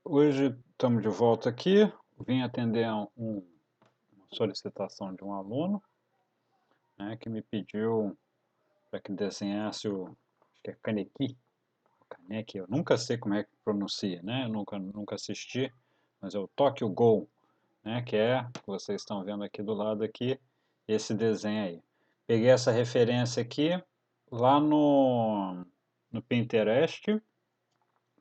Hoje estamos de volta aqui. Vim atender uma solicitação de um aluno, né, que me pediu para que desenhasse acho que é Kaneki. Eu nunca sei como é que pronuncia, né? Eu nunca assisti, mas é o Tokyo Ghoul, né? Que vocês estão vendo aqui do lado aqui, esse desenho aí. Peguei essa referência aqui lá no Pinterest,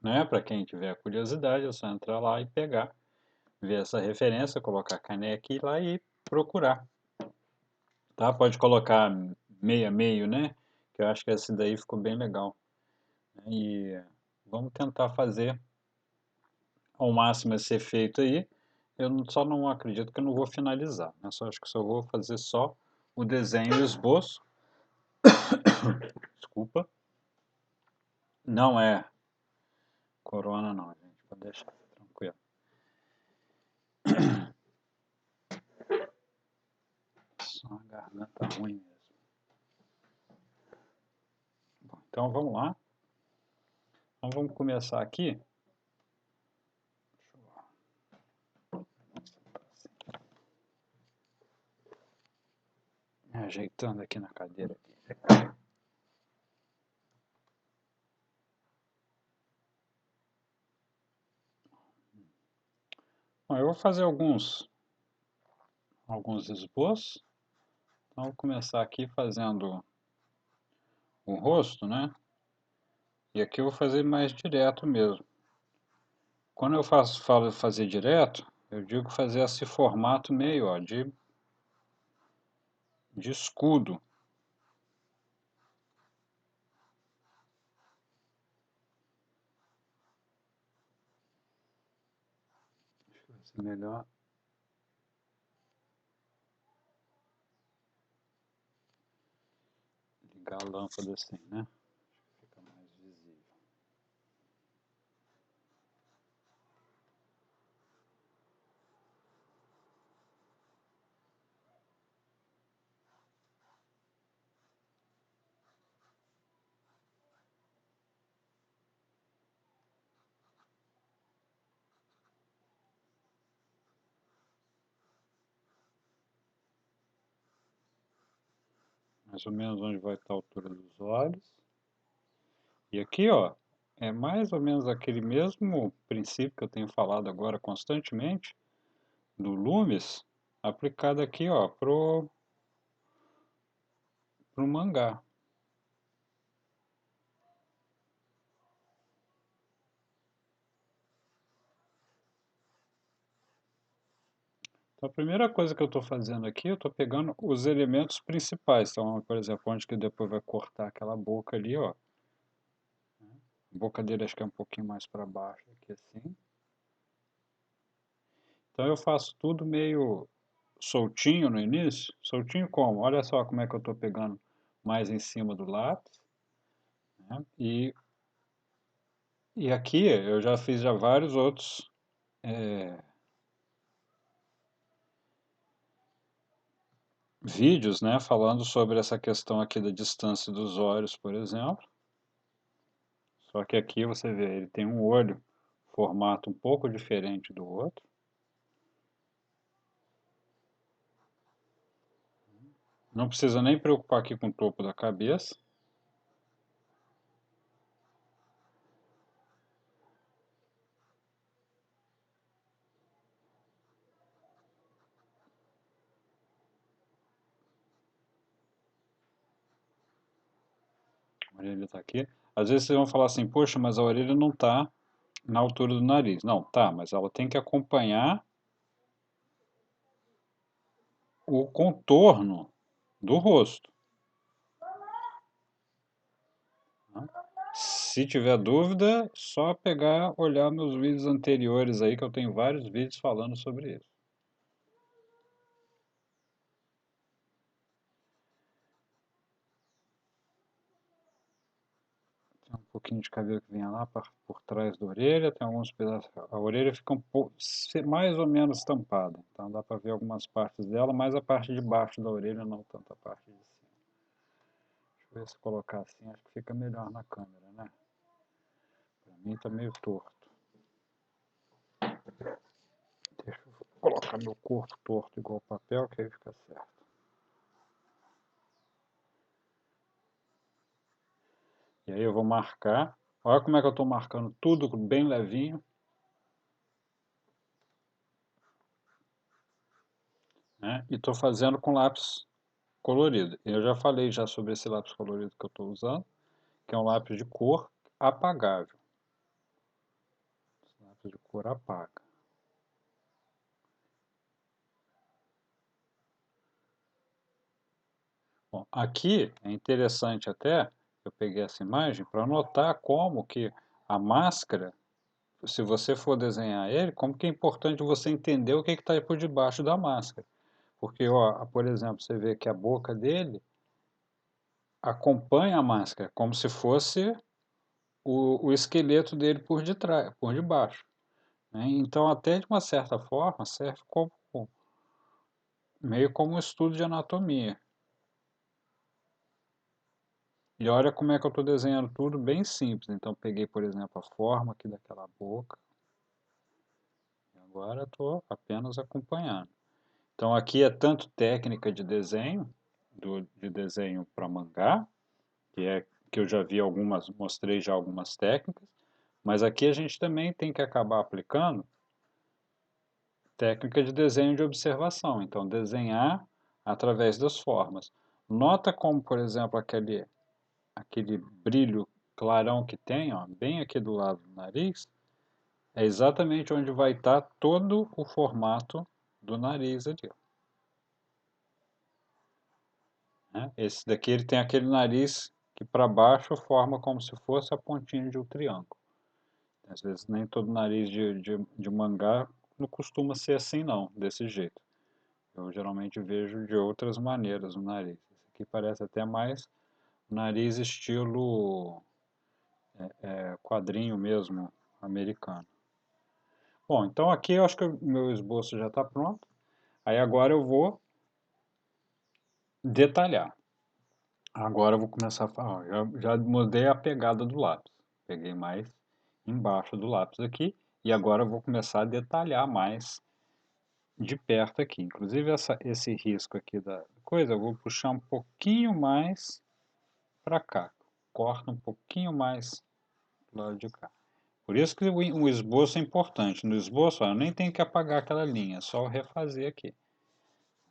né? Para quem tiver curiosidade, é só entrar lá e pegar. Ver essa referência, colocar Kaneki lá e procurar, tá? Pode colocar meio a meio, né? Que eu acho que esse daí ficou bem legal. E vamos tentar fazer ao máximo esse efeito aí. Só não acredito que eu não vou finalizar, né? Acho que só vou fazer só o desenho e o esboço. Desculpa. Não é corona não, gente. Pode deixar, tranquilo. Só a garganta ruim mesmo. Bom, então vamos lá. Então vamos começar aqui. Me ajeitando aqui na cadeira. Bom, eu vou fazer alguns esboços. Então, vou começar aqui fazendo o rosto, né? E aqui eu vou fazer mais direto mesmo. Quando eu falo fazer direto, eu digo fazer esse formato meio, ó, de escudo. Deixa eu ver se é melhor. Ligar a lâmpada assim, né? Fica mais visível. Mais ou menos onde vai estar a altura dos olhos. E aqui, ó, é mais ou menos aquele mesmo princípio que eu tenho falado agora constantemente, do Loomis, aplicado aqui, ó, pro mangá. Então, a primeira coisa que eu estou fazendo aqui, eu estou pegando os elementos principais. Então, por exemplo, onde que depois vai cortar aquela boca ali, ó. A boca dele acho que é um pouquinho mais para baixo aqui assim. Então eu faço tudo meio soltinho no início. Soltinho como? Olha só como é que eu estou pegando mais em cima do lápis, né? E aqui eu já fiz vários outros vídeos, né, falando sobre essa questão aqui da distância dos olhos, por exemplo. Só que aqui você vê, ele tem um olho, formato um pouco diferente do outro. Não precisa nem preocupar aqui com o topo da cabeça. A orelha está aqui. Às vezes vocês vão falar assim, poxa, mas a orelha não está na altura do nariz. Não, tá, mas ela tem que acompanhar o contorno do rosto. Né? Se tiver dúvida, só pegar, olhar meus vídeos anteriores aí, que eu tenho vários vídeos falando sobre isso. Tem um pouquinho de cabelo que vem lá por trás da orelha, tem alguns pedaços. A orelha fica um pouco, mais ou menos tampada, então dá para ver algumas partes dela, mais a parte de baixo da orelha, não tanto a parte de cima. Deixa eu ver se colocar assim, acho que fica melhor na câmera, né? Para mim tá meio torto. Deixa eu colocar meu corpo torto igual papel, que aí fica certo. E aí eu vou marcar. Olha como é que eu estou marcando tudo bem levinho. Né? E estou fazendo com lápis colorido. Eu já falei já sobre esse lápis colorido que eu estou usando, que é um lápis de cor apagável. Esse lápis de cor apaga. Bom, aqui é interessante até, eu peguei essa imagem para notar como que a máscara, se você for desenhar ele, como que é importante você entender o que está por debaixo da máscara. Porque, ó, por exemplo, você vê que a boca dele acompanha a máscara, como se fosse o esqueleto dele por detrás, por debaixo. Né? Então, até de uma certa forma, serve como, meio como um estudo de anatomia. E olha como é que eu estou desenhando tudo bem simples. Então, peguei, por exemplo, a forma aqui daquela boca. E agora estou apenas acompanhando. Então, aqui é tanto técnica de desenho, de desenho para mangá, que eu já vi algumas, mostrei já algumas técnicas, mas aqui a gente também tem que acabar aplicando técnica de desenho de observação. Então, desenhar através das formas. Nota como, por exemplo, aquele brilho clarão que tem, ó, bem aqui do lado do nariz, é exatamente onde vai estar todo o formato do nariz ali. Né? Esse daqui ele tem aquele nariz que para baixo forma como se fosse a pontinha de um triângulo. Às vezes nem todo nariz de mangá não costuma ser assim não, desse jeito. Eu geralmente vejo de outras maneiras o nariz. Esse aqui parece até mais nariz estilo quadrinho mesmo, americano. Bom, então aqui eu acho que o meu esboço já está pronto. Aí agora eu vou detalhar. Agora eu vou começar a falar. Já mudei a pegada do lápis. Peguei mais embaixo do lápis aqui. E agora eu vou começar a detalhar mais de perto aqui. Inclusive esse risco aqui da coisa, eu vou puxar um pouquinho mais para cá. Corta um pouquinho mais do lado de cá. Por isso que o esboço é importante. No esboço, ó, eu nem tenho que apagar aquela linha, é só refazer aqui.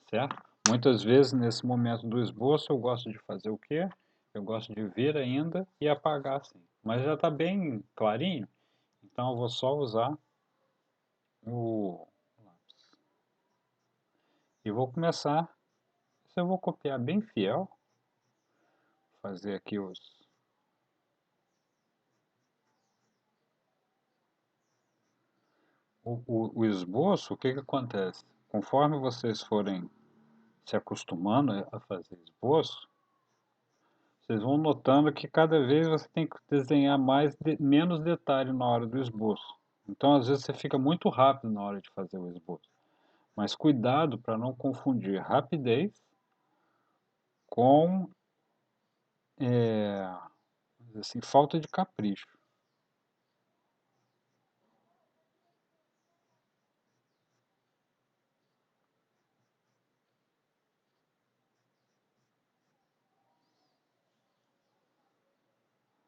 Certo? Muitas vezes, nesse momento do esboço, eu gosto de fazer o quê? Eu gosto de ver ainda e apagar assim. Mas já está bem clarinho, então eu vou só usar o lápis. E vou começar, se eu vou copiar bem fiel, fazer aqui o esboço, o que que acontece? Conforme vocês forem se acostumando a fazer esboço, vocês vão notando que cada vez você tem que desenhar menos detalhe na hora do esboço. Então, às vezes, você fica muito rápido na hora de fazer o esboço. Mas cuidado para não confundir rapidez com assim, falta de capricho.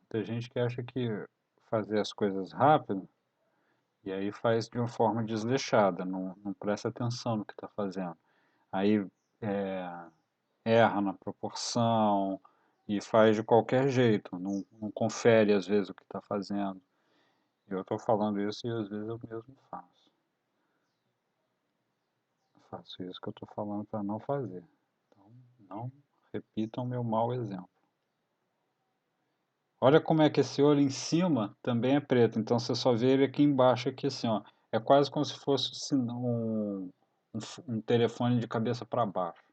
Tem gente que acha que fazer as coisas rápido e aí faz de uma forma desleixada, não presta atenção no que está fazendo. Aí é, erra na proporção e faz de qualquer jeito, não confere às vezes o que está fazendo. Eu estou falando isso e às vezes eu mesmo faço. Faço isso que eu estou falando para não fazer. Então, não repitam meu mau exemplo. Olha como é que esse olho em cima também é preto, então você só vê ele aqui embaixo, aqui assim, ó. É quase como se fosse um telefone de cabeça para baixo.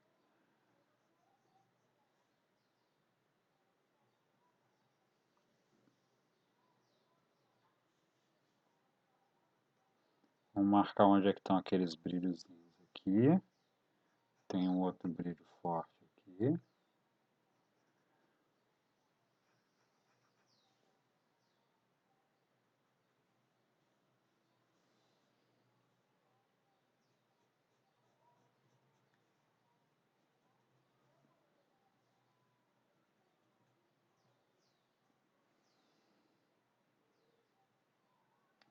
Vamos marcar onde é que estão aqueles brilhozinhos aqui. Tem um outro brilho forte aqui.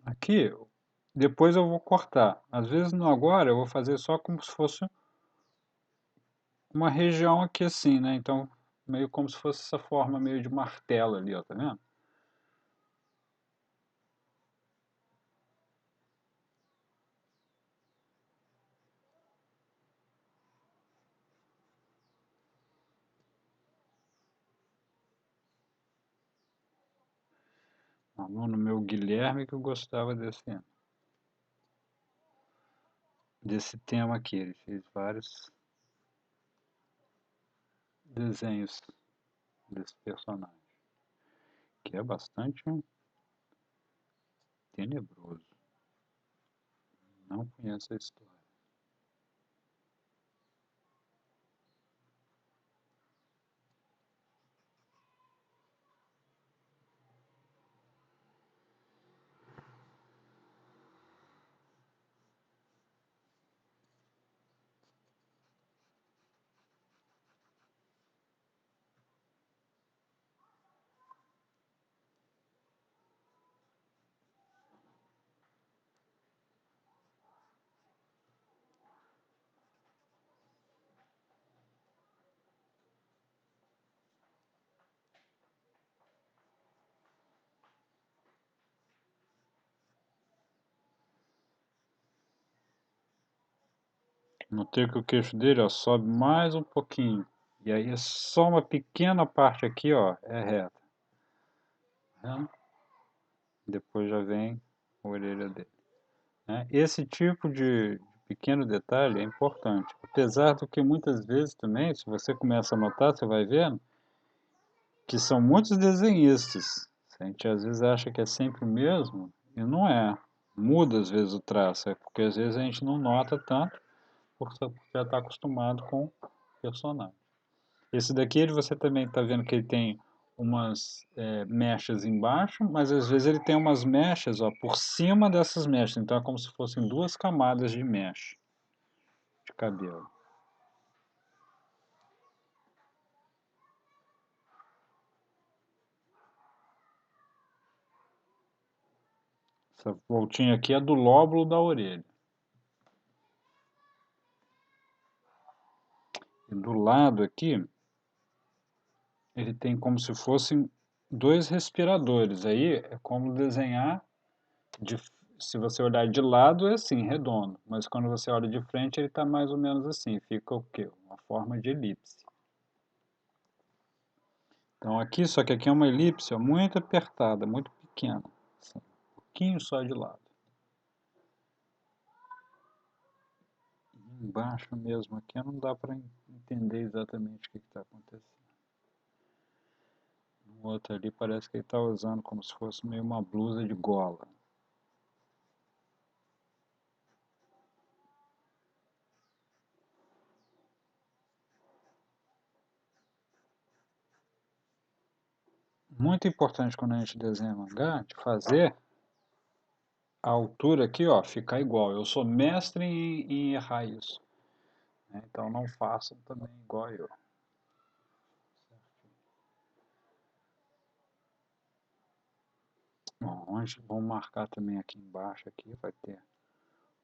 Aqui, depois eu vou cortar. Às vezes não agora, eu vou fazer só como se fosse uma região aqui assim, né? Então, meio como se fosse essa forma meio de martelo ali, ó, tá vendo? O aluno meu Guilherme que eu gostava desse tema aqui. Ele fez vários desenhos desse personagem, que é bastante tenebroso. Não conheço a história. Notei que o queixo dele, ó, sobe mais um pouquinho. E aí é só uma pequena parte aqui, ó, é reta. Tá vendo? Depois já vem a orelha dele, né? Esse tipo de pequeno detalhe é importante. Apesar do que muitas vezes também, se você começa a notar, você vai vendo que são muitos desenhistas. A gente às vezes acha que é sempre o mesmo, e não é. Muda às vezes o traço, é porque às vezes a gente não nota tanto, porque já está acostumado com o personagem. Esse daqui você também está vendo que ele tem umas mechas embaixo, mas às vezes ele tem umas mechas, ó, por cima dessas mechas. Então é como se fossem duas camadas de mecha de cabelo. Essa voltinha aqui é do lóbulo da orelha. E do lado aqui, ele tem como se fossem dois respiradores. Aí é como desenhar, de, se você olhar de lado é assim, redondo. Mas quando você olha de frente ele está mais ou menos assim. Fica o quê? Uma forma de elipse. Então aqui, só que aqui é uma elipse ó, muito apertada, muito pequena. Assim, um pouquinho só de lado. Embaixo mesmo aqui não dá para entender exatamente o que está acontecendo. O outro ali parece que ele está usando como se fosse meio uma blusa de gola. Muito importante quando a gente desenha mangá, de fazer a altura aqui, ó, ficar igual. Eu sou mestre em errar isso, né? Então não façam também igual eu. Bom, vamos marcar também aqui embaixo, aqui vai ter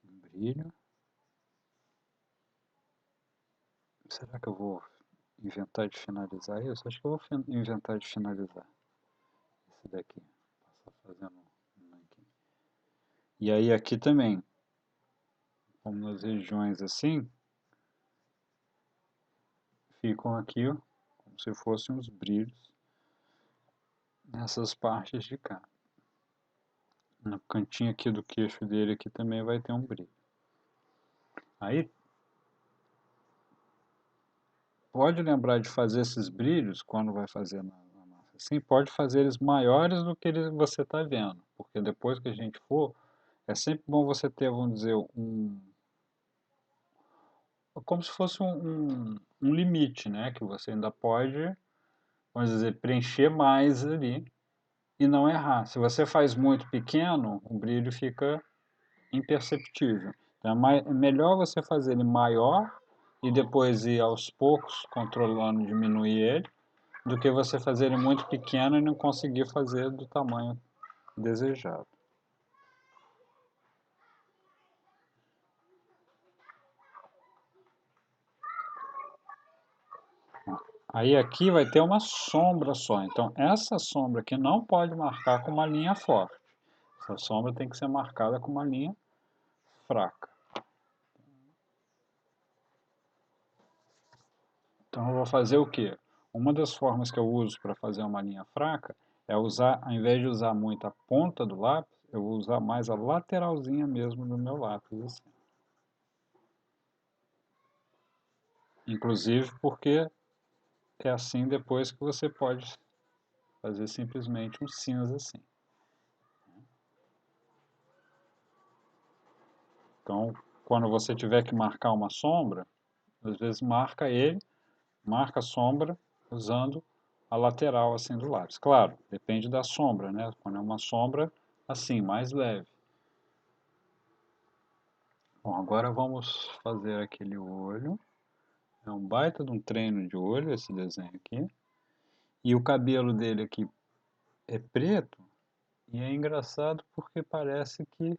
um brilho. Será que eu vou inventar de finalizar isso? Acho que eu vou inventar de finalizar esse daqui. Passar fazendo um aqui. E aí aqui também, como nas regiões assim, ficam aqui, ó, como se fossem os brilhos nessas partes de cá. No cantinho aqui do queixo dele aqui também vai ter um brilho. Aí pode lembrar de fazer esses brilhos quando vai fazer na massa. Assim, pode fazer eles maiores do que você está vendo, porque depois que a gente for, é sempre bom você ter, vamos dizer, como se fosse um limite, né? Que você ainda pode, vamos dizer, preencher mais ali e não errar. Se você faz muito pequeno, o brilho fica imperceptível. Então é melhor você fazer ele maior e depois ir aos poucos controlando, diminuir ele, do que você fazer ele muito pequeno e não conseguir fazer do tamanho desejado. Aí aqui vai ter uma sombra só. Então essa sombra aqui não pode marcar com uma linha forte. Essa sombra tem que ser marcada com uma linha fraca. Então eu vou fazer o quê? Uma das formas que eu uso para fazer uma linha fraca é usar, ao invés de usar muito a ponta do lápis, eu vou usar mais a lateralzinha mesmo do meu lápis. Assim. Inclusive porque é assim depois que você pode fazer simplesmente um cinza assim. Então, quando você tiver que marcar uma sombra, às vezes marca a sombra usando a lateral assim do lápis. Claro, depende da sombra, né? Quando é uma sombra assim, mais leve. Bom, agora vamos fazer aquele olho. É um baita de um treino de olho esse desenho aqui. E o cabelo dele aqui é preto. E é engraçado porque parece que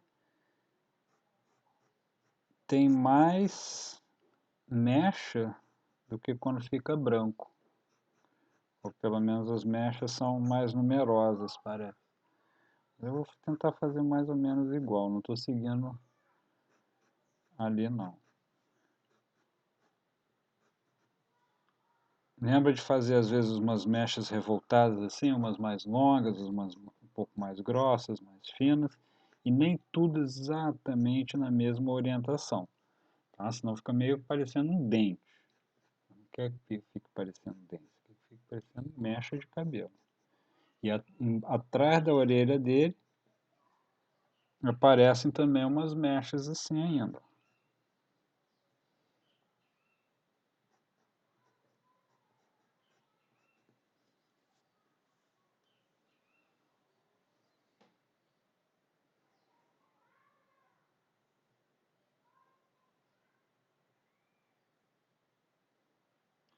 tem mais mecha do que quando fica branco. Ou pelo menos as mechas são mais numerosas, parece. Eu vou tentar fazer mais ou menos igual, não estou seguindo ali não. Lembra de fazer às vezes umas mechas revoltadas assim, umas mais longas, umas um pouco mais grossas, mais finas, e nem tudo exatamente na mesma orientação, tá? Senão fica meio parecendo um dente. Não quer que fique parecendo dente, quer que fique parecendo mecha de cabelo. E atrás da orelha dele aparecem também umas mechas assim ainda.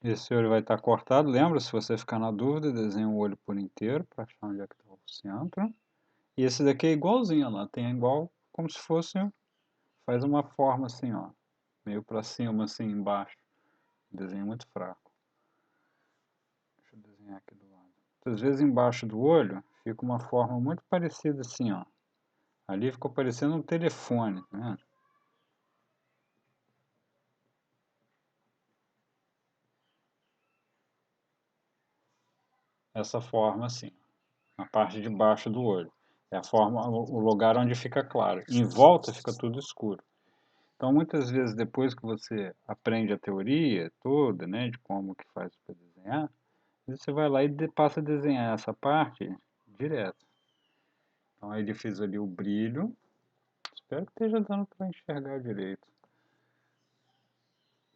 Esse olho vai estar cortado. Lembra, se você ficar na dúvida, desenha o olho por inteiro para achar onde é que está o centro. E esse daqui é igualzinho, lá tem igual como se fosse, faz uma forma assim, ó, meio para cima, assim, embaixo. Desenho muito fraco. Deixa eu desenhar aqui do lado. Às vezes embaixo do olho fica uma forma muito parecida assim, ó. Ali ficou parecendo um telefone, tá vendo? Essa forma assim, na parte de baixo do olho. É a forma, o lugar onde fica claro. Em volta fica tudo escuro. Então, muitas vezes, depois que você aprende a teoria toda, né, de como que faz para desenhar, você vai lá e passa a desenhar essa parte direto. Então, aí ele fez ali o brilho. Espero que esteja dando para enxergar direito.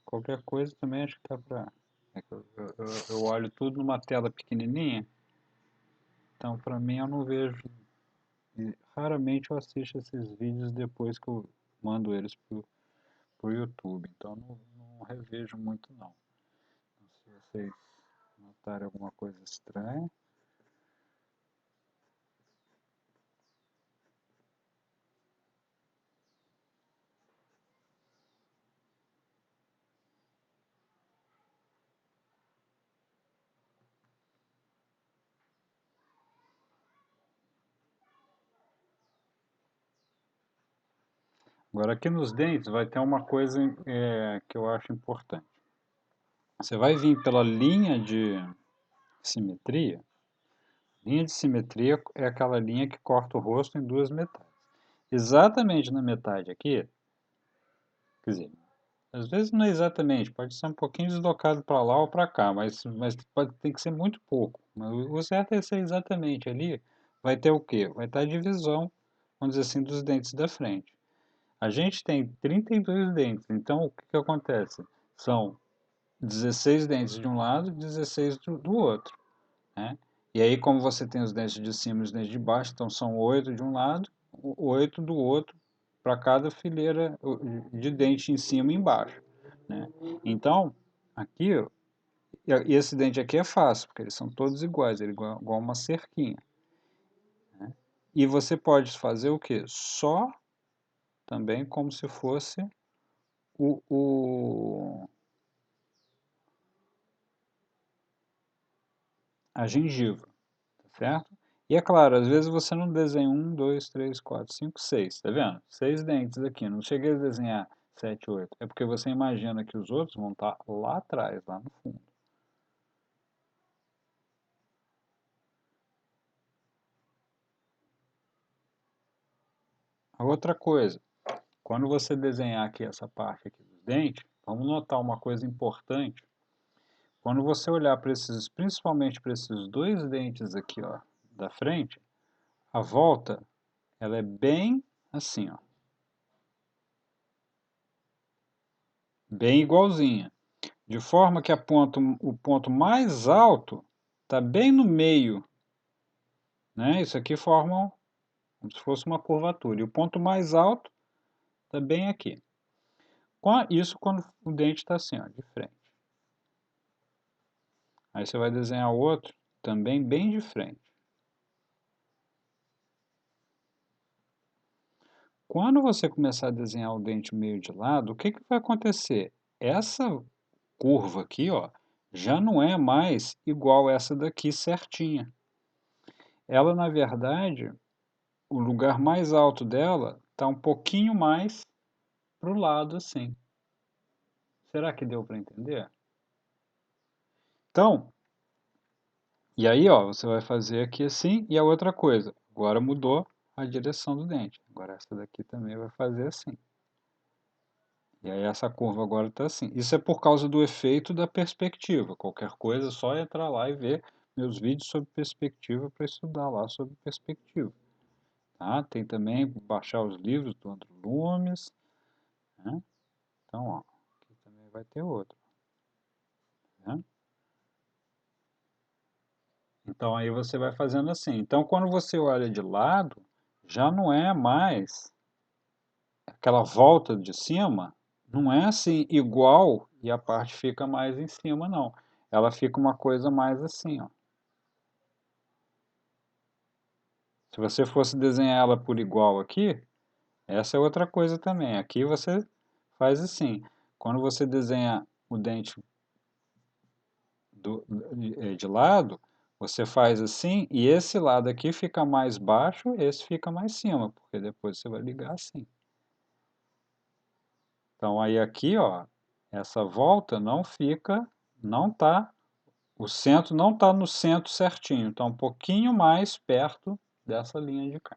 Qualquer coisa também acho que dá para... É que eu olho tudo numa tela pequenininha, então para mim eu não vejo... E raramente eu assisto esses vídeos depois que eu mando eles pro YouTube, então não revejo muito não. Se vocês notarem alguma coisa estranha. Agora aqui nos dentes vai ter uma coisa que eu acho importante. Você vai vir pela linha de simetria. Linha de simetria é aquela linha que corta o rosto em duas metades. Exatamente na metade aqui, quer dizer, às vezes não é exatamente, pode ser um pouquinho deslocado para lá ou para cá, mas tem que ser muito pouco. Mas o certo é ser exatamente ali, vai ter o quê? Vai estar a divisão, vamos dizer assim, dos dentes da frente. A gente tem 32 dentes, então o que que acontece? São 16 dentes de um lado e 16 do outro, né? E aí, como você tem os dentes de cima e os dentes de baixo, então são 8 de um lado, 8 do outro, para cada fileira de dente em cima e embaixo, né? Então, aqui, e esse dente aqui é fácil, porque eles são todos iguais, ele é igual uma cerquinha, né? E você pode fazer o quê? Só também como se fosse. O, o, a gengiva, tá certo? E é claro, às vezes você não desenha 1, 2, 3, 4, 5, 6, tá vendo? 6 dentes aqui, não cheguei a desenhar 7, 8. É porque você imagina que os outros vão estar lá atrás, lá no fundo. A outra coisa, quando você desenhar aqui essa parte aqui dos dentes, vamos notar uma coisa importante. Quando você olhar para esses, principalmente para esses dois dentes aqui, ó, da frente, a volta, ela é bem assim, ó, bem igualzinha, de forma que o ponto mais alto está bem no meio, né? Isso aqui forma como se fosse uma curvatura, e o ponto mais alto está bem aqui. Isso quando o dente está assim, ó, de frente. Aí você vai desenhar o outro também bem de frente. Quando você começar a desenhar o dente meio de lado, o que que vai acontecer? Essa curva aqui, ó, já não é mais igual essa daqui certinha. Ela, na verdade, o lugar mais alto dela está um pouquinho mais para o lado assim. Será que deu para entender? Então, e aí, ó, você vai fazer aqui assim, e a outra coisa, agora mudou a direção do dente. Agora essa daqui também vai fazer assim. E aí essa curva agora está assim. Isso é por causa do efeito da perspectiva. Qualquer coisa é só entrar lá e ver meus vídeos sobre perspectiva para estudar lá sobre perspectiva. Tá? Tem também baixar os livros do Andrew Loomis. Né? Então, ó, aqui também vai ter outro. Né? Então aí você vai fazendo assim. Então quando você olha de lado, já não é mais aquela volta de cima, não é assim igual e a parte fica mais em cima, não. Ela fica uma coisa mais assim, ó. Se você fosse desenhar ela por igual aqui, essa é outra coisa também. Aqui você faz assim. Quando você desenha o dente de lado, você faz assim e esse lado aqui fica mais baixo, esse fica mais cima, porque depois você vai ligar assim. Então aí aqui, ó, essa volta não fica, não tá, o centro não está no centro certinho, está um pouquinho mais perto dessa linha de cá.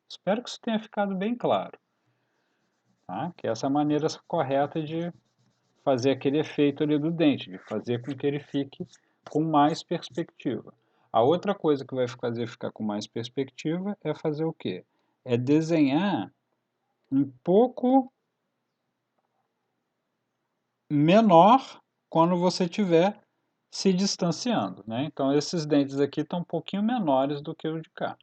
Espero que isso tenha ficado bem claro. Tá? Que essa é a maneira correta de fazer aquele efeito ali do dente, de fazer com que ele fique com mais perspectiva. A outra coisa que vai fazer ficar com mais perspectiva é fazer o quê? É desenhar um pouco menor quando você estiver se distanciando, né? Então esses dentes aqui estão um pouquinho menores do que o de cá,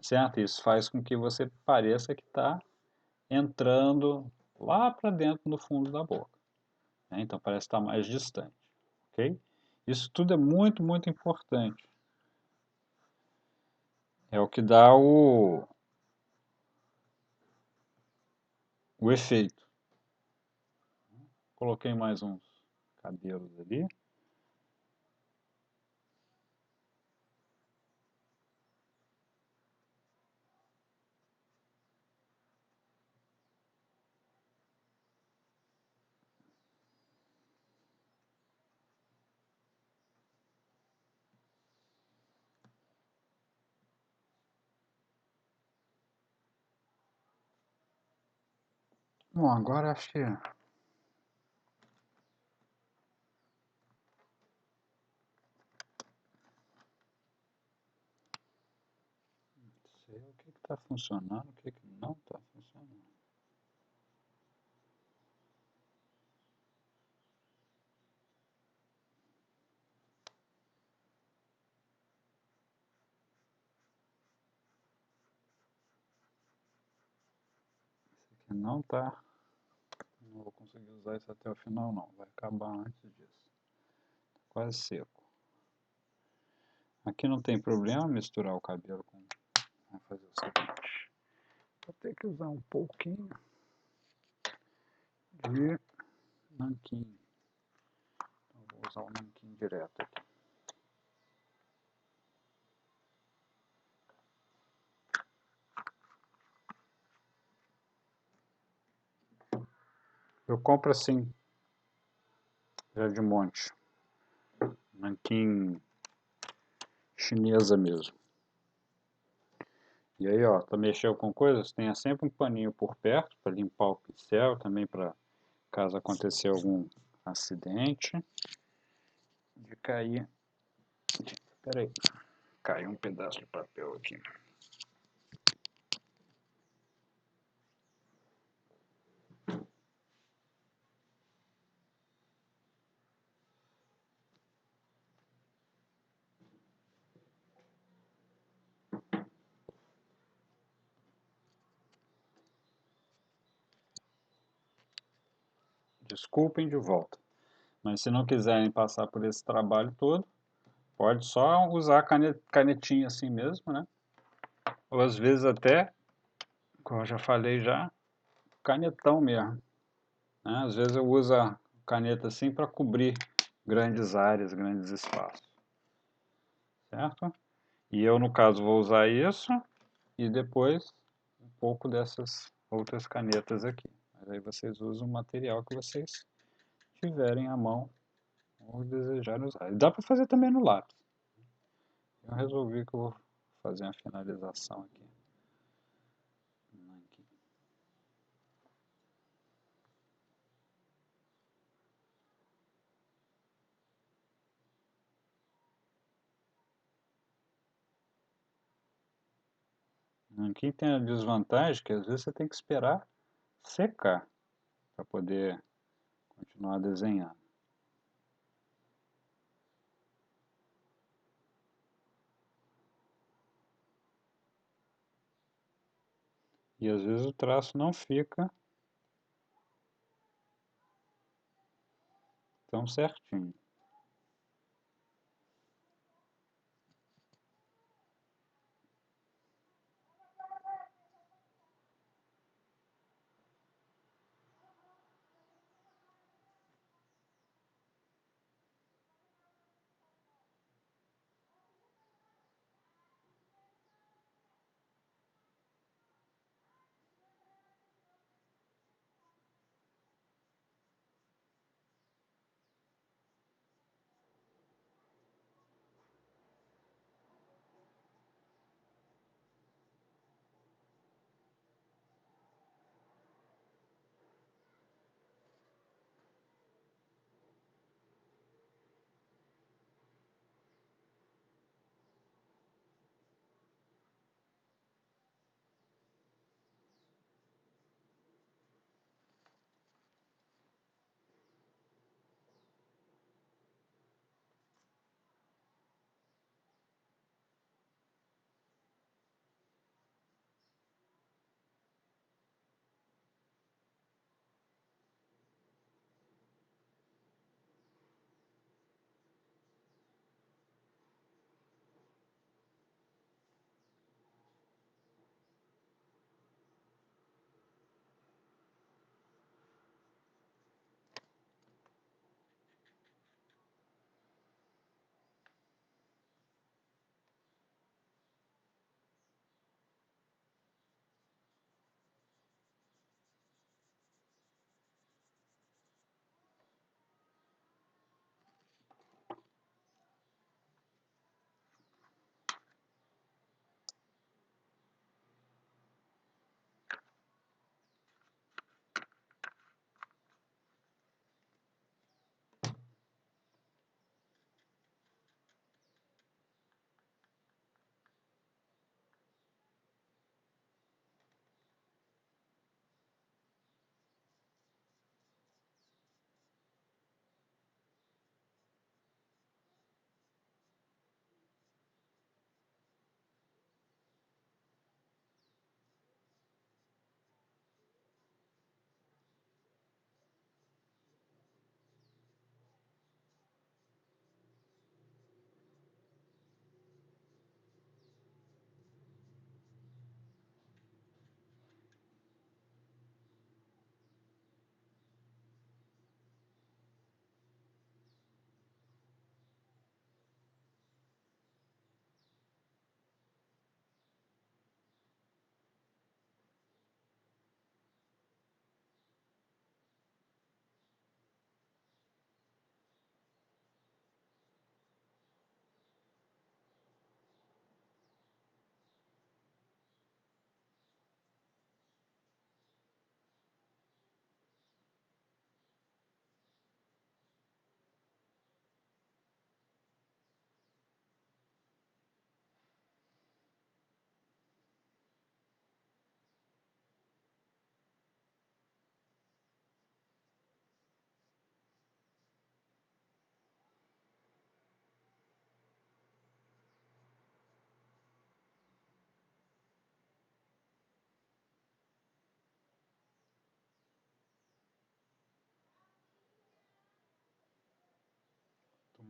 certo? Isso faz com que você pareça que está entrando lá para dentro no fundo da boca. Né? Então parece estar mais distante, ok? Isso tudo é muito, muito importante. É o que dá o efeito. Coloquei mais uns cabelos ali. Bom, agora acho que sei o que está funcionando, o que não está funcionando. Esse aqui não está. Não vou conseguir usar isso até o final, não. Vai acabar antes disso. Tá quase seco. Aqui não tem problema misturar o cabelo com. Vamos fazer o seguinte. Vou ter que usar um pouquinho de nanquim. Então, vou usar o nanquim direto aqui. Eu compro assim, já de monte, nanquim chinesa mesmo. E aí, ó, tá mexendo com coisas, tenha sempre um paninho por perto para limpar o pincel, também para caso acontecer algum acidente de cair. Peraí, caiu um pedaço de papel aqui. Desculpem de volta. Mas se não quiserem passar por esse trabalho todo, pode só usar a canetinha assim mesmo, né? Ou às vezes até, como eu já falei já, canetão mesmo, né? Às vezes eu uso a caneta assim para cobrir grandes áreas, grandes espaços, certo? E eu, no caso, vou usar isso e depois um pouco dessas outras canetas aqui. Mas aí vocês usam o material que vocês tiverem à mão ou desejarem usar. E dá para fazer também no lápis. Eu resolvi que eu vou fazer uma finalização aqui. Aqui tem a desvantagem que às vezes você tem que esperar secar para poder continuar desenhando. E às vezes o traço não fica tão certinho.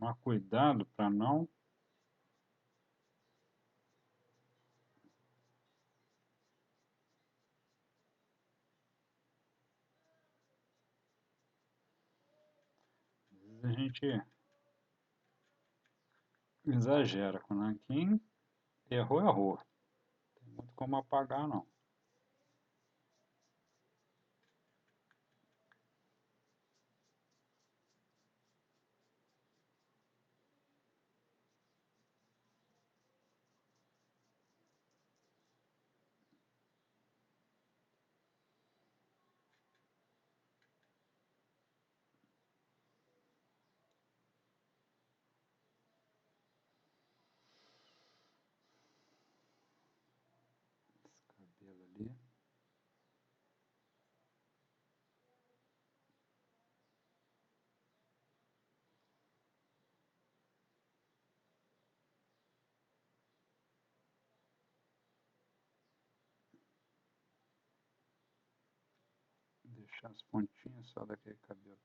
tomar cuidado para não a gente exagera com o nanquim, errou, errou. Não tem muito como apagar não. Esse cabelo ali. Deixar as pontinhas só daquele cabelo.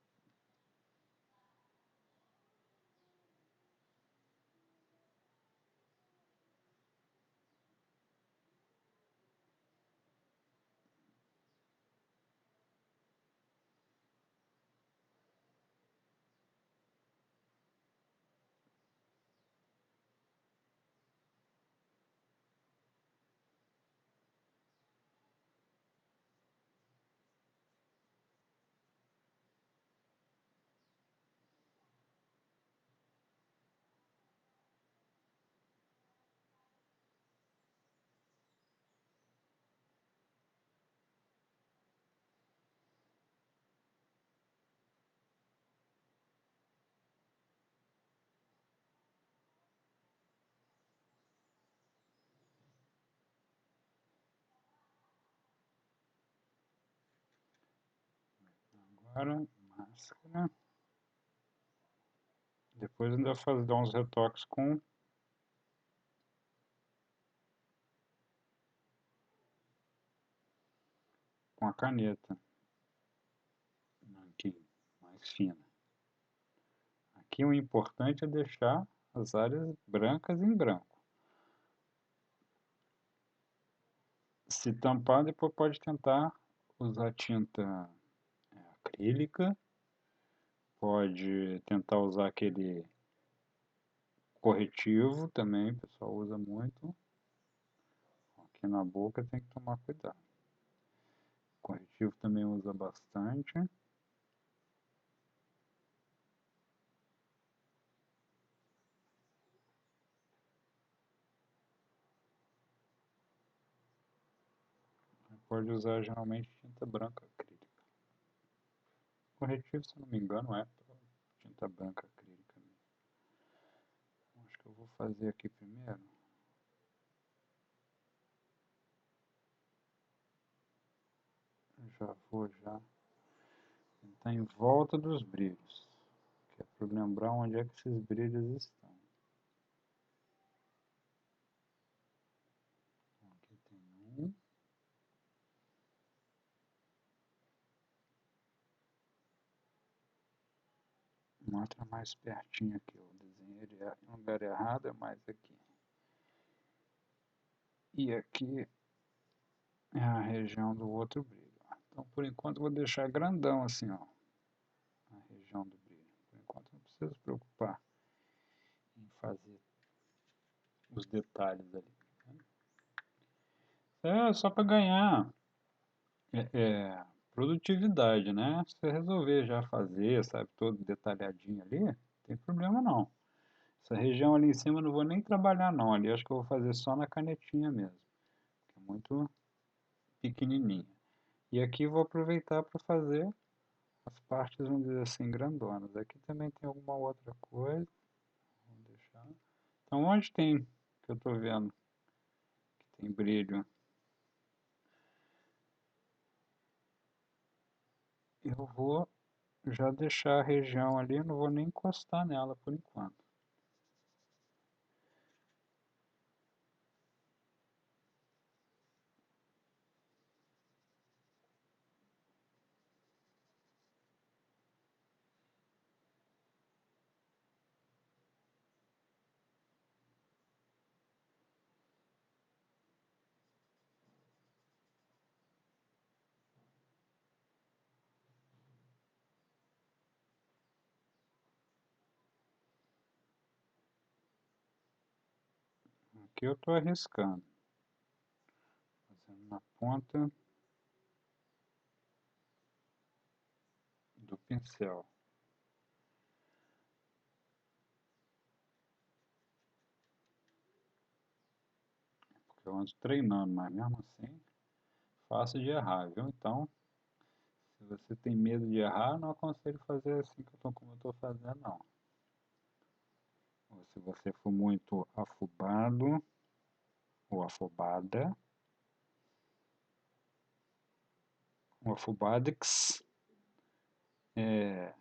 Agora, máscara. Depois ainda fazer dar uns retoques com a caneta. Aqui, mais fina. Aqui o importante é deixar as áreas brancas em branco. Se tampar, depois pode tentar usar tinta acrílica. Pode tentar usar aquele corretivo também, o pessoal usa muito. Aqui na boca tem que tomar cuidado. Corretivo também usa bastante. Pode usar geralmente tinta branca acrílica. Corretivo, se não me engano, é tinta branca acrílica mesmo. Acho que eu vou fazer aqui primeiro. Já vou tentar em volta dos brilhos, que é para lembrar onde é que esses brilhos estão. Aqui tem um. Mostra mais pertinho aqui, eu desenhei ele em lugar errado, é mais aqui. E aqui é a região do outro brilho. Então, por enquanto, eu vou deixar grandão assim, ó, a região do brilho. Por enquanto, não precisa se preocupar em fazer os detalhes ali. É só para ganhar produtividade, né? Se você resolver já fazer, sabe, todo detalhadinho ali, não tem problema não. Essa região ali em cima eu não vou nem trabalhar não, ali acho que eu vou fazer só na canetinha mesmo, que é muito pequenininha. E aqui eu vou aproveitar para fazer as partes, vamos dizer assim, grandonas. Aqui também tem alguma outra coisa, vamos deixar. Então onde tem, que eu estou vendo, que tem brilho, eu vou já deixar a região ali, eu não vou nem encostar nela por enquanto. Aqui eu estou arriscando, fazendo na ponta do pincel. Porque eu ando treinando, mas mesmo assim, fácil de errar, viu? Então, se você tem medo de errar, não aconselho fazer assim como eu estou fazendo, não. Ou se você for muito afobado ou afobada, ou afobadix, é,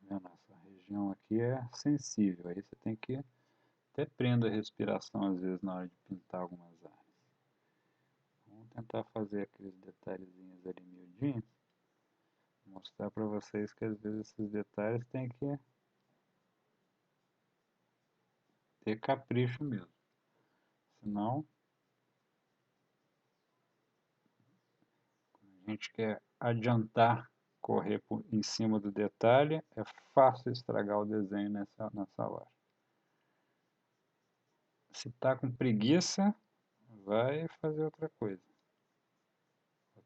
vendo? Essa região aqui é sensível, aí você tem que até prender a respiração às vezes na hora de pintar algumas áreas. Vamos tentar fazer aqueles detalhezinhos ali miudinhos, mostrar para vocês que às vezes esses detalhes tem que ter capricho mesmo, senão a gente quer adiantar, correr em cima do detalhe, é fácil estragar o desenho nessa hora. Se está com preguiça, vai fazer outra coisa.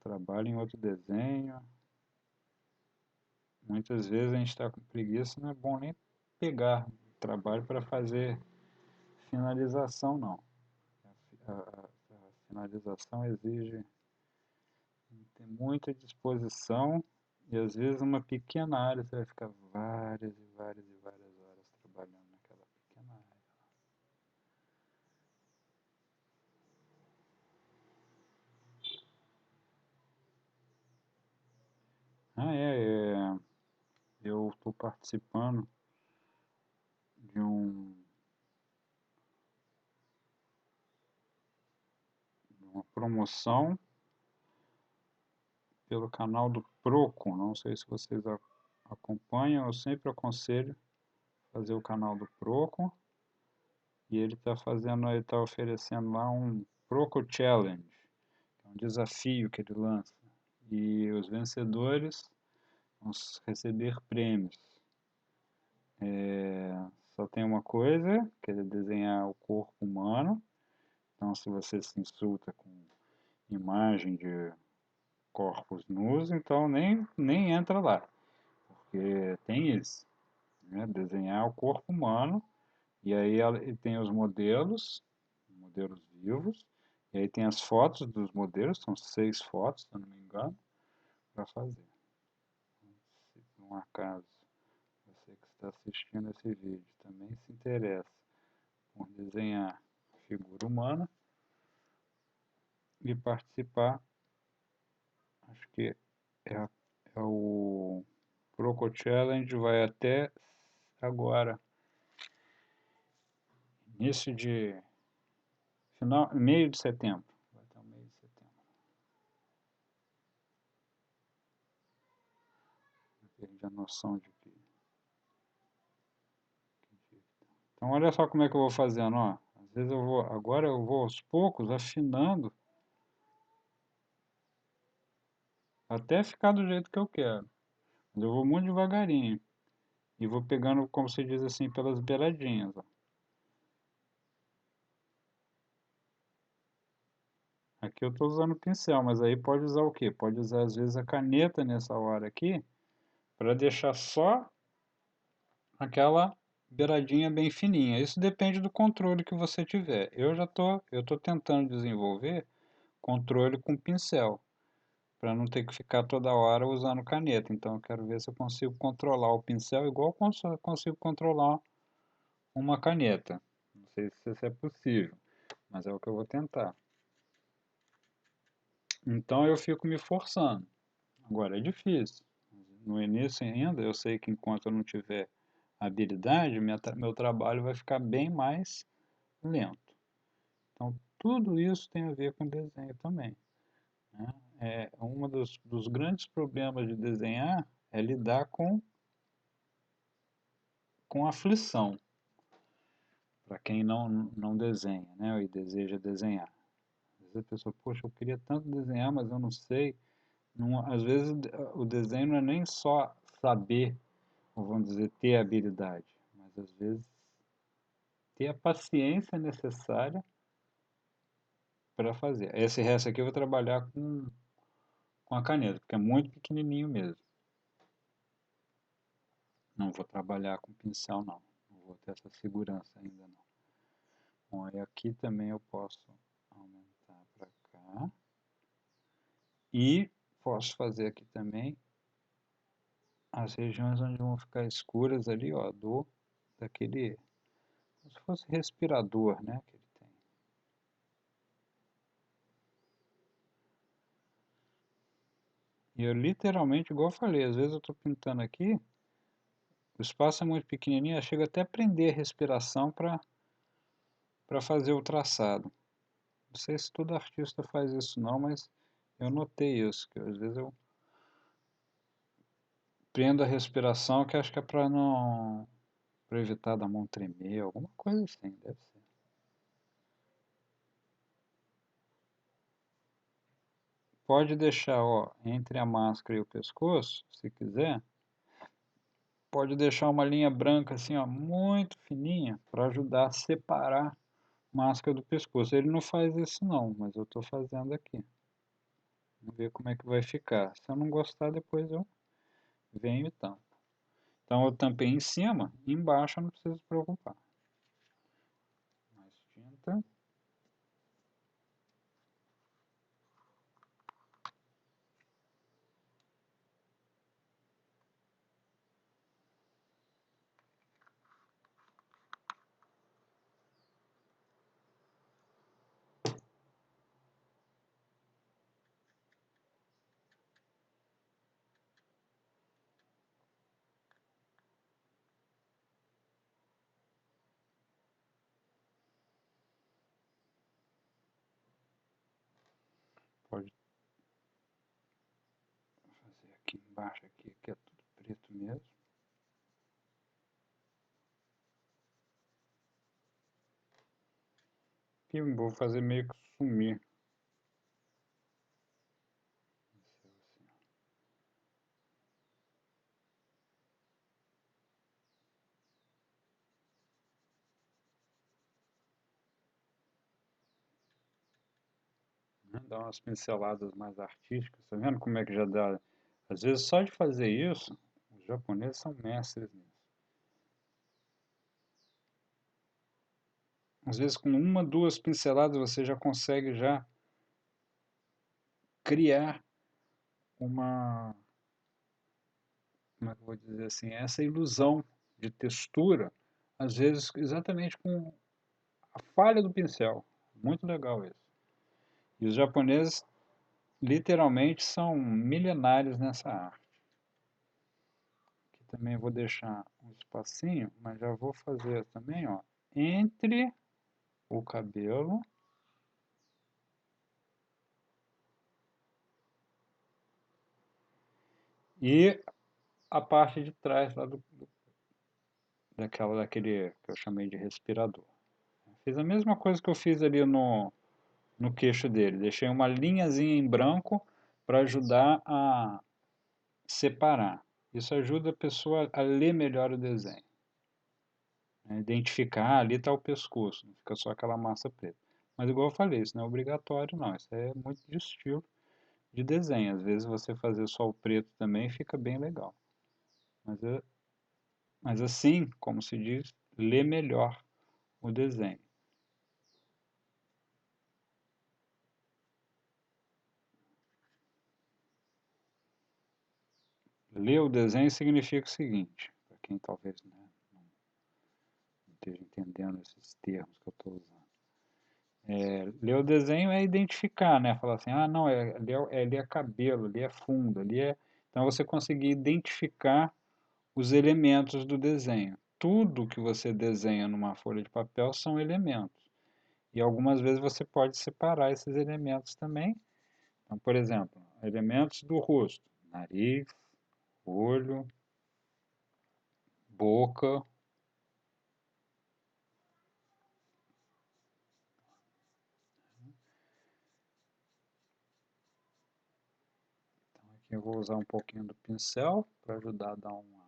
Trabalha em outro desenho. Muitas vezes a gente está com preguiça, não é bom nem pegar trabalho para fazer finalização, não. A finalização exige ter muita disposição e às vezes uma pequena área você vai ficar várias e várias e várias horas trabalhando naquela pequena área. Eu estou participando de uma promoção pelo canal do Proco. Não sei se vocês acompanham, eu sempre aconselho fazer o canal do Proco. E ele está oferecendo lá um Proco Challenge, que é um desafio que ele lança. E os vencedores vão receber prêmios. Só tem uma coisa, que é desenhar o corpo humano. Então, se você se insulta com imagem de corpos nus, então nem entra lá, porque tem isso, né? Desenhar o corpo humano, e aí tem os modelos vivos, e aí tem as fotos dos modelos, são 6 fotos, se eu não me engano, para fazer. Se por um acaso você que está assistindo esse vídeo também se interessa por desenhar figura humana e participar, acho que é, é o Proco Challenge, vai até agora, início de meio de setembro. Vai até o meio de setembro. Eu perdi a noção de que. Então olha só como é que eu vou fazendo, ó. Às vezes agora eu vou aos poucos afinando até ficar do jeito que eu quero. Mas eu vou muito devagarinho e vou pegando, como se diz assim, pelas beiradinhas, ó. Aqui eu estou usando o pincel, mas aí pode usar o quê? Pode usar às vezes a caneta nessa hora aqui, para deixar só aquela beiradinha bem fininha. Isso depende do controle que você tiver. Eu tô tentando desenvolver controle com pincel, para não ter que ficar toda hora usando caneta. Então eu quero ver se eu consigo controlar o pincel igual eu consigo controlar uma caneta. Não sei se isso é possível, mas é o que eu vou tentar. Então eu fico me forçando. Agora é difícil. No início ainda, eu sei que enquanto eu não tiver habilidade, meu trabalho vai ficar bem mais lento. Então, tudo isso tem a ver com desenho também, né? Um dos grandes problemas de desenhar é lidar com aflição. para quem não desenha, né, e deseja desenhar. Às vezes a pessoa, poxa, eu queria tanto desenhar, mas eu não sei. Às vezes o desenho não é nem só saber, ou vamos dizer, ter habilidade, mas às vezes ter a paciência necessária para fazer. Esse resto aqui eu vou trabalhar com a caneta, porque é muito pequenininho mesmo. Não vou trabalhar com pincel, não. Não vou ter essa segurança ainda, não. Bom, aí aqui também eu posso aumentar para cá. E posso fazer aqui também as regiões onde vão ficar escuras ali, ó, daquele, como se fosse respirador, né, que ele tem. E eu literalmente, igual eu falei, às vezes eu estou pintando aqui, o espaço é muito pequenininho, eu chego até a prender a respiração para fazer o traçado. Não sei se todo artista faz isso não, mas eu notei isso, que às vezes eu prendo a respiração, que acho que é para evitar da mão tremer, alguma coisa assim, deve ser. Pode deixar, ó, entre a máscara e o pescoço, se quiser, pode deixar uma linha branca assim, ó, muito fininha, para ajudar a separar a máscara do pescoço. Ele não faz isso não, mas eu estou fazendo aqui. Vamos ver como é que vai ficar. Se eu não gostar, depois eu venho e tampo. Então eu tampei em cima, e embaixo eu não preciso se preocupar. Mais tinta. Pode fazer aqui embaixo, aqui, que é tudo preto mesmo. Aqui eu vou fazer meio que sumir. Dá umas pinceladas mais artísticas, tá vendo como é que já dá? Às vezes só de fazer isso, os japoneses são mestres nisso. Às vezes com uma, duas pinceladas você já consegue já criar uma, como é que eu vou dizer assim, essa ilusão de textura, às vezes exatamente com a falha do pincel. Muito legal isso. E os japoneses literalmente são milenários nessa arte. Aqui também vou deixar um espacinho, mas já vou fazer também, ó, entre o cabelo e a parte de trás lá daquele que eu chamei de respirador. Fiz a mesma coisa que eu fiz ali no queixo dele. Deixei uma linhazinha em branco para ajudar a separar. Isso ajuda a pessoa a ler melhor o desenho, né? Identificar, ali está o pescoço, não fica só aquela massa preta. Mas igual eu falei, isso não é obrigatório não, isso é muito de estilo de desenho. Às vezes você fazer só o preto também fica bem legal. Mas, mas assim, como se diz, lê melhor o desenho. Ler o desenho significa o seguinte, para quem talvez, né, não esteja entendendo esses termos que eu estou usando. Ler o desenho é identificar, né? Falar assim, ah, não, ali é cabelo, ali é fundo, ali é... Então você conseguir identificar os elementos do desenho. Tudo que você desenha numa folha de papel são elementos. E algumas vezes você pode separar esses elementos também. Então, por exemplo, elementos do rosto, nariz, olho, boca, Eu vou usar um pouquinho do pincel para ajudar a dar uma...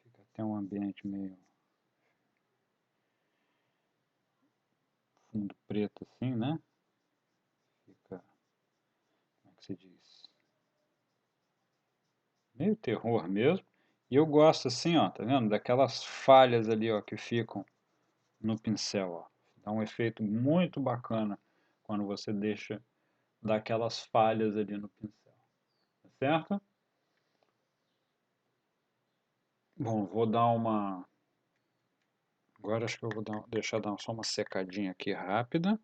Fica até um ambiente meio fundo preto assim, né? Fica, como é que se diz? Meio terror mesmo. E eu gosto assim, ó, tá vendo? Daquelas falhas ali, ó, que ficam no pincel, ó. Dá um efeito muito bacana quando você deixa daquelas falhas ali no pincel, tá certo? Bom, vou dar uma... Agora acho que eu vou deixar dar só uma secadinha aqui rápida.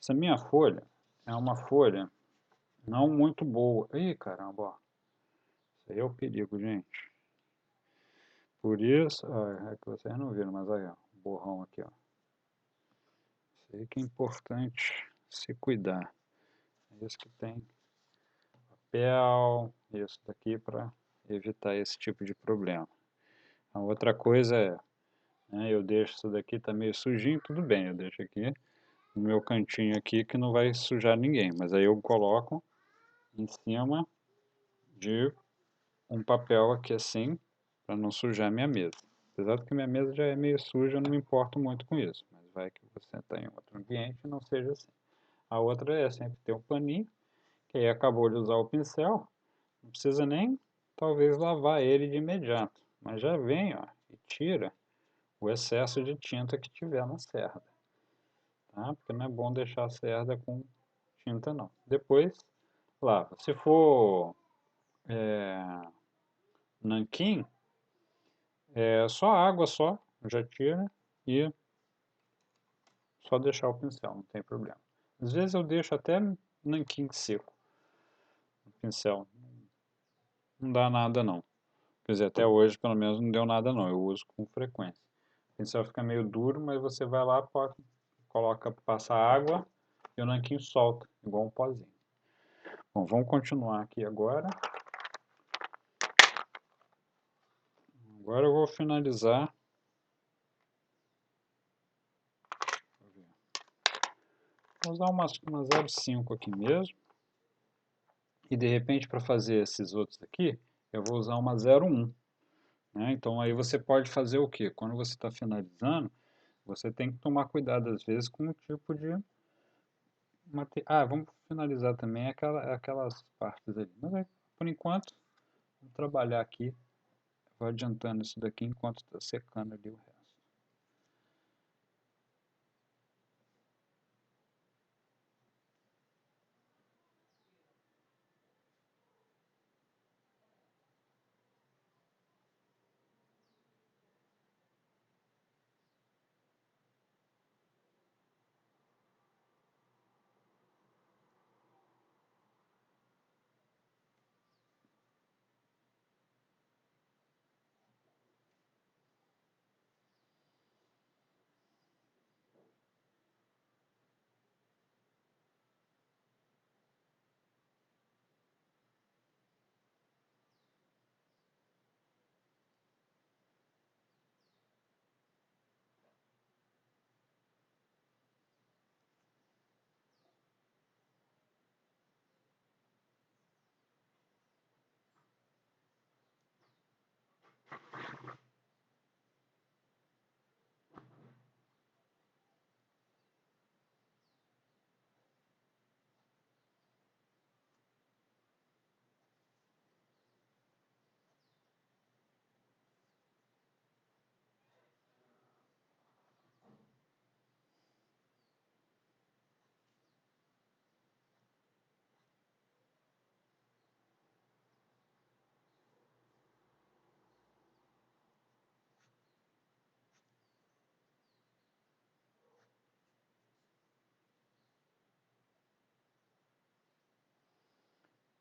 Essa minha folha é uma folha não muito boa. Ih, caramba, ó. Isso aí é o perigo, gente. Por isso, ó, é que vocês não viram, mas aí, ó, borrão aqui, ó. Isso aí que é importante se cuidar. É isso que tem papel, isso daqui para evitar esse tipo de problema. A outra coisa é, né, eu deixo isso daqui, tá meio sujinho, tudo bem, eu deixo aqui no meu cantinho aqui que não vai sujar ninguém, mas aí eu coloco em cima de um papel aqui assim, para não sujar minha mesa. Apesar de que minha mesa já é meio suja, eu não me importo muito com isso, mas vai que você está em outro ambiente e não seja assim. A outra é sempre ter um paninho, que aí acabou de usar o pincel, não precisa nem talvez lavar ele de imediato, mas já vem, ó, e tira o excesso de tinta que tiver na cerda, tá? Porque não é bom deixar a cerda com tinta não. Depois lava. Se for nanquim, é só água só, já tira e só deixar o pincel, não tem problema. Às vezes eu deixo até nanquim seco no pincel, não dá nada não. Quer dizer, até hoje pelo menos não deu nada não, eu uso com frequência. O pincel fica meio duro, mas você vai lá, coloca, passa água e o nanquim solta, igual um pozinho. Bom, vamos continuar aqui agora. Agora eu vou finalizar. Vou usar uma 0,5 aqui mesmo. E de repente para fazer esses outros aqui, eu vou usar uma 0,1. Né? Então aí você pode fazer o quê? Quando você está finalizando, você tem que tomar cuidado às vezes com o tipo de material. Ah, vamos finalizar também aquelas partes ali. Mas aí, por enquanto, vou trabalhar aqui. Vou adiantando isso daqui enquanto está secando ali o resto.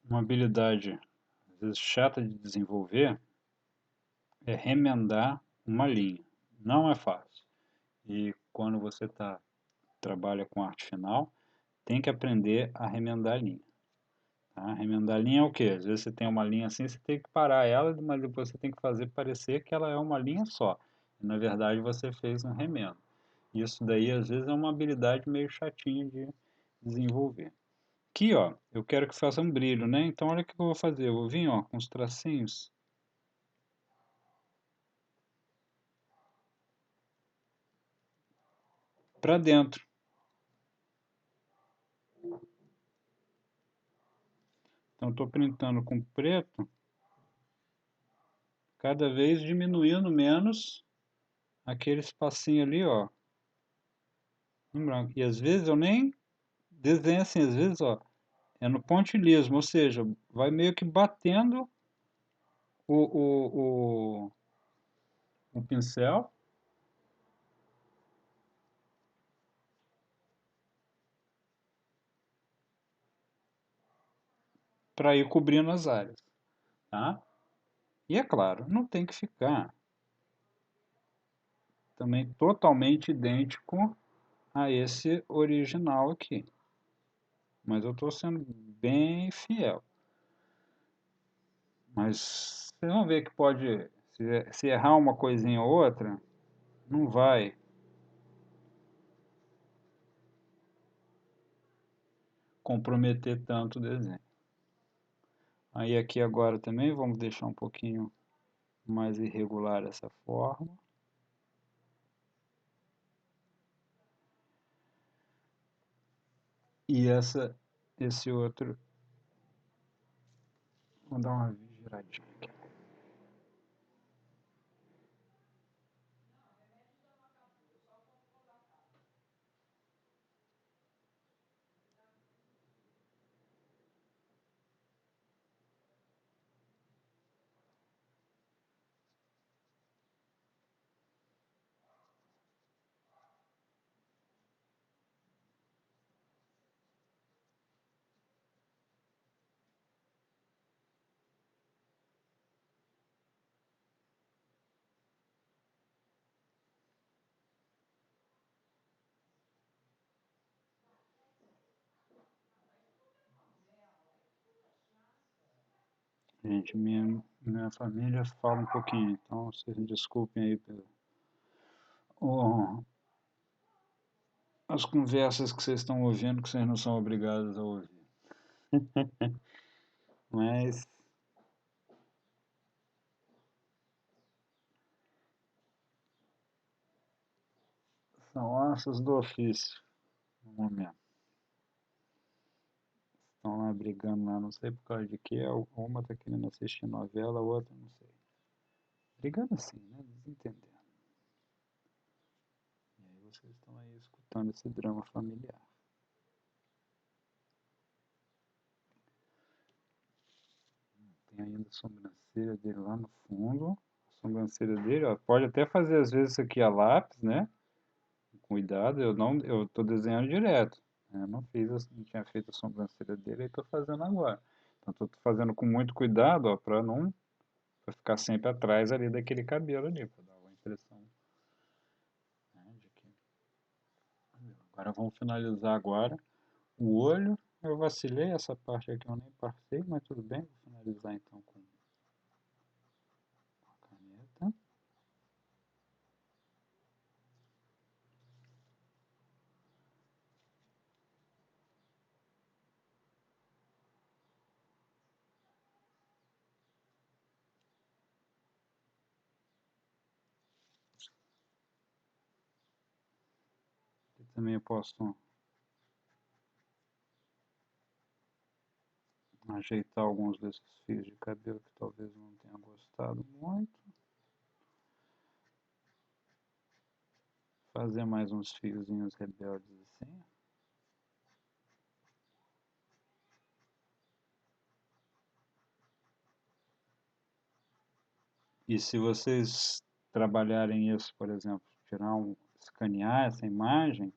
Uma habilidade, às vezes, chata de desenvolver é remendar uma linha. Não é fácil. E quando você trabalha com arte final, tem que aprender a remendar a linha. Tá? Remendar a linha é o quê? Às vezes você tem uma linha assim, você tem que parar ela, mas depois você tem que fazer parecer que ela é uma linha só. E, na verdade, você fez um remendo. Isso daí, às vezes, é uma habilidade meio chatinha de desenvolver. Aqui, ó, eu quero que faça um brilho, né? Então, olha o que eu vou fazer. Eu vou vir, ó, com os tracinhos para dentro. Então, estou printando com preto, cada vez diminuindo menos aquele espacinho ali, ó, em branco. E às vezes eu nem desenho assim, às vezes, ó, é no pontilhismo, ou seja, vai meio que batendo o, o, o, o pincel para ir cobrindo as áreas, tá? E é claro, não tem que ficar também totalmente idêntico a esse original aqui. Mas eu estou sendo bem fiel. Mas vocês vão ver que pode, se errar uma coisinha ou outra, não vai comprometer tanto o desenho. Aí aqui agora também vamos deixar um pouquinho mais irregular essa forma. E esse outro, vou dar uma giradinha aqui. Gente, minha família fala um pouquinho, então vocês me desculpem aí o- as conversas que vocês estão ouvindo, que vocês não são obrigados a ouvir. Mas são ossos do ofício, no momento. Estão lá brigando lá, não sei por causa de quê. Uma tá querendo assistir novela, a outra não sei. Brigando assim, né? Desentendendo. E aí vocês estão aí escutando esse drama familiar. Tem ainda a sobrancelha dele lá no fundo. A sobrancelha dele, ó, pode até fazer às vezes isso aqui a lápis, né? Cuidado, eu tô desenhando direto. Eu não fiz, não tinha feito a sobrancelha dele, e tô fazendo agora. Então tô fazendo com muito cuidado, ó, para não pra ficar sempre atrás ali daquele cabelo ali, para dar uma impressão, né, de que... Agora vamos finalizar agora o olho. Eu vacilei, essa parte aqui eu nem passei, mas tudo bem, vou finalizar então com a caneta. Aqui também eu posso ajeitar alguns desses fios de cabelo que talvez eu não tenha gostado muito. Fazer mais uns fiozinhos rebeldes assim. E se vocês trabalharem isso, por exemplo, escanear essa imagem,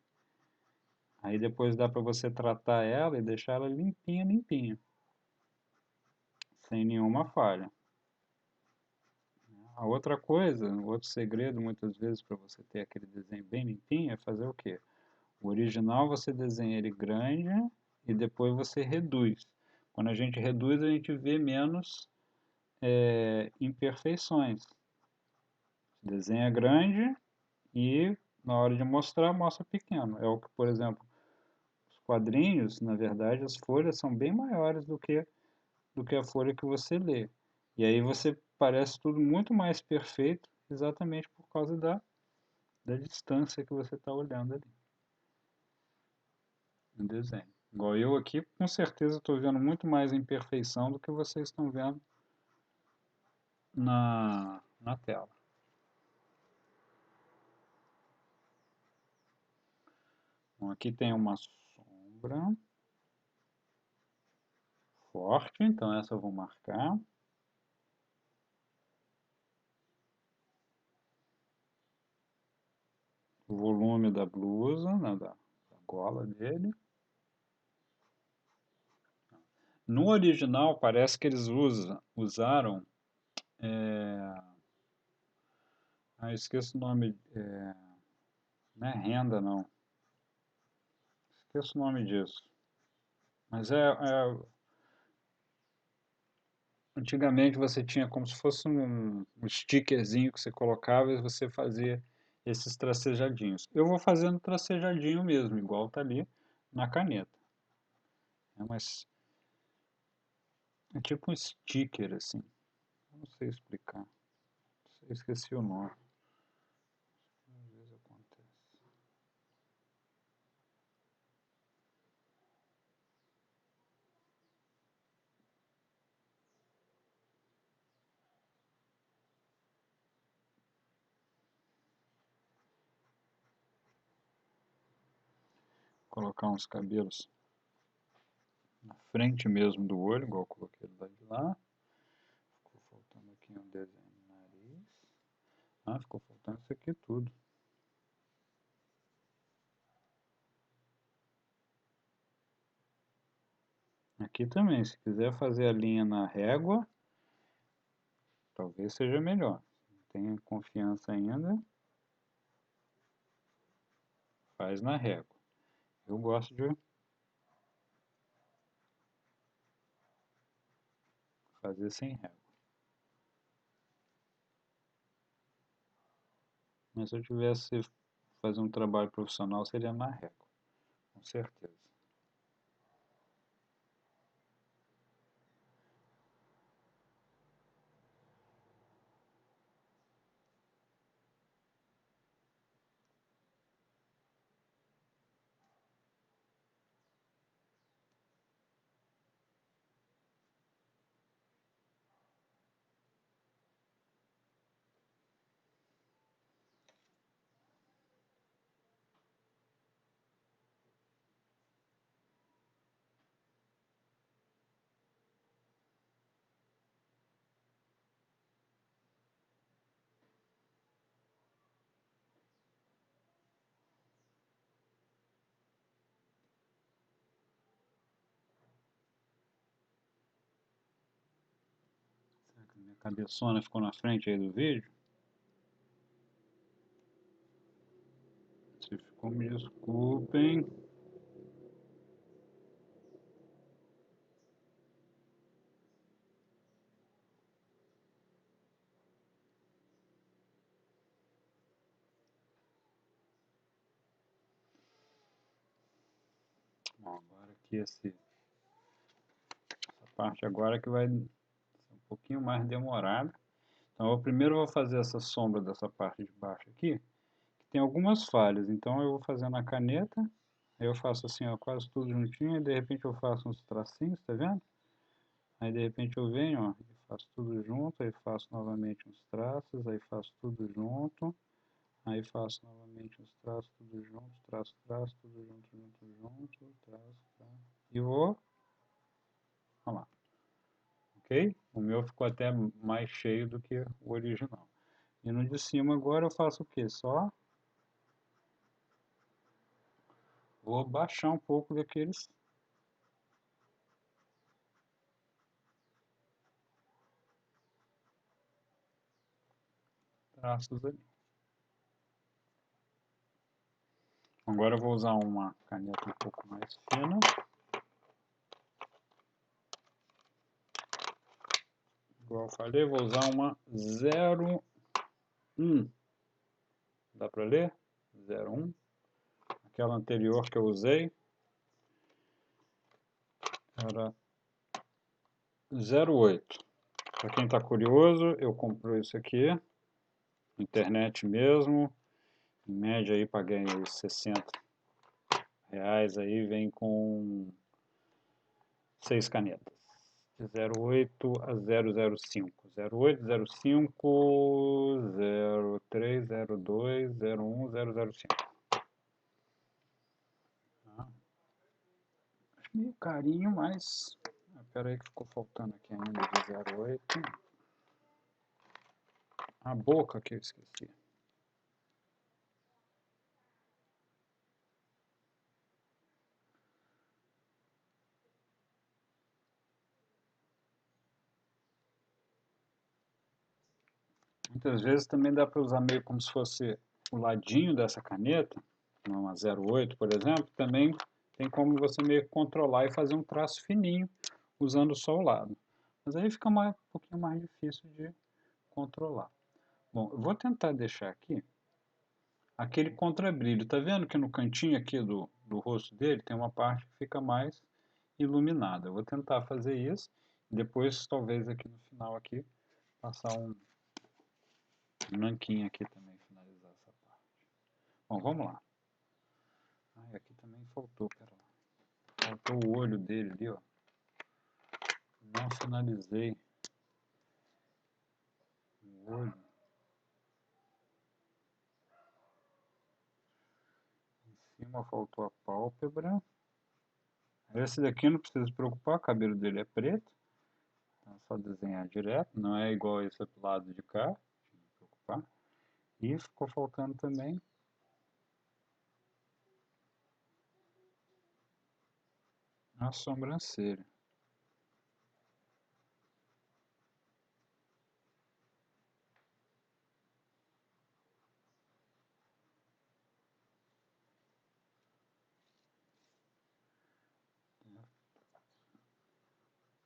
aí depois dá para você tratar ela e deixar ela limpinha, limpinha, sem nenhuma falha. A outra coisa, outro segredo muitas vezes para você ter aquele desenho bem limpinho é fazer o quê? O original você desenha ele grande e depois você reduz. Quando a gente reduz, a gente vê menos imperfeições. Desenha grande e na hora de mostrar, mostra pequeno. É o que, por exemplo, quadrinhos, na verdade, as folhas são bem maiores do que a folha que você lê. E aí você parece tudo muito mais perfeito, exatamente por causa da distância que você está olhando ali no desenho. Igual eu aqui, com certeza estou vendo muito mais imperfeição do que vocês estão vendo na tela. Bom, aqui tem uma sombra forte, então essa eu vou marcar. O volume da blusa, né, da gola dele. No original parece que eles usaram, esqueço o nome, não é renda não, esqueço o nome disso. Mas antigamente você tinha como se fosse um stickerzinho que você colocava e você fazia esses tracejadinhos. Eu vou fazendo tracejadinho mesmo, igual tá ali na caneta. Mas é tipo um sticker assim, não sei explicar, esqueci o nome. Às vezes acontece. Colocar uns cabelos na frente mesmo do olho, igual eu coloquei do lado de lá. Ficou faltando aqui um desenho no nariz. Ficou faltando isso aqui tudo. Aqui também, se quiser fazer a linha na régua, talvez seja melhor. Não tenha confiança ainda, faz na régua. Eu gosto de fazer sem régua. Mas se eu tivesse fazer um trabalho profissional, seria na régua, com certeza. Será que minha cabeçona ficou na frente aí do vídeo? Se ficou, me desculpem. Bom, agora aqui essa parte agora que vai ser um pouquinho mais demorada. Então eu primeiro vou fazer essa sombra dessa parte de baixo aqui, que tem algumas falhas. Então eu vou fazer na caneta, aí eu faço assim, ó, quase tudo juntinho, e de repente eu faço uns tracinhos, tá vendo? Aí de repente eu venho, ó, e faço tudo junto, aí faço novamente uns traços, aí faço tudo junto, aí faço novamente uns traços, tudo junto, traço, traço, tudo junto, traço, traço. E vou, olha lá, ok? O meu ficou até mais cheio do que o original. E no de cima agora eu faço o que? Só vou baixar um pouco daqueles traços ali. Agora eu vou usar uma caneta um pouco mais fina. Igual eu falei, vou usar uma 01. Dá para ler? 01. Aquela anterior que eu usei, Era 0,8. Para quem está curioso, eu comprei isso aqui, internet mesmo, em média aí paguei aí R$60, aí vem com 6 canetas, de 0,8 a 0,05, 0,8, 0,5, 0,3, 0,2, 0,1, 0,05. Acho meio carinho, mas espera aí que ficou faltando aqui ainda de 0,8. A boca que eu esqueci. Muitas vezes também dá para usar meio como se fosse o ladinho dessa caneta, uma 0,8 por exemplo, também tem como você meio que controlar e fazer um traço fininho usando só o lado. Mas aí fica um pouquinho mais difícil de controlar. Bom, eu vou tentar deixar aqui aquele contrabrilho. Tá vendo que no cantinho aqui do rosto dele tem uma parte que fica mais iluminada. Eu vou tentar fazer isso e depois talvez aqui no final aqui passar um nanquim aqui também, finalizar essa parte. Bom, vamos lá. Ah, aqui também faltou, pera lá. Faltou o olho dele ali, ó. Não finalizei o olho. Em cima faltou a pálpebra. Esse daqui não precisa se preocupar, o cabelo dele é preto. Então é só desenhar direto, não é igual esse do lado de cá. Não se preocupar. E ficou faltando também a sobrancelha.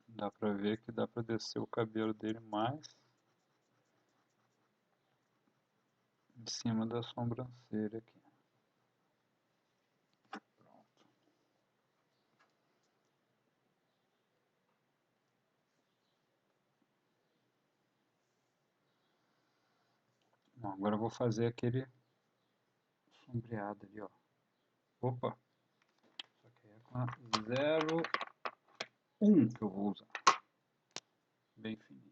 Dá pra ver que dá pra descer o cabelo dele mais em cima da sobrancelha aqui. Pronto. Bom, agora eu vou fazer aquele sombreado ali, ó. Opa! Só que é com a 0,1 que eu vou usar. Bem fininho.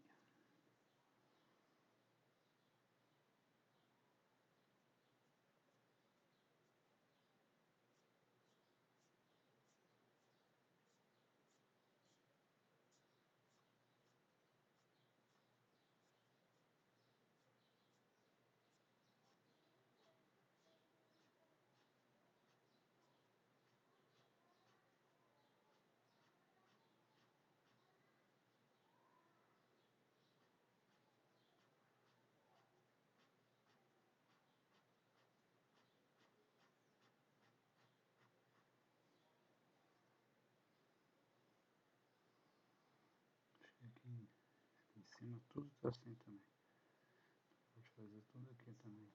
Aqui em cima tudo tá assim também. Pode fazer tudo aqui também.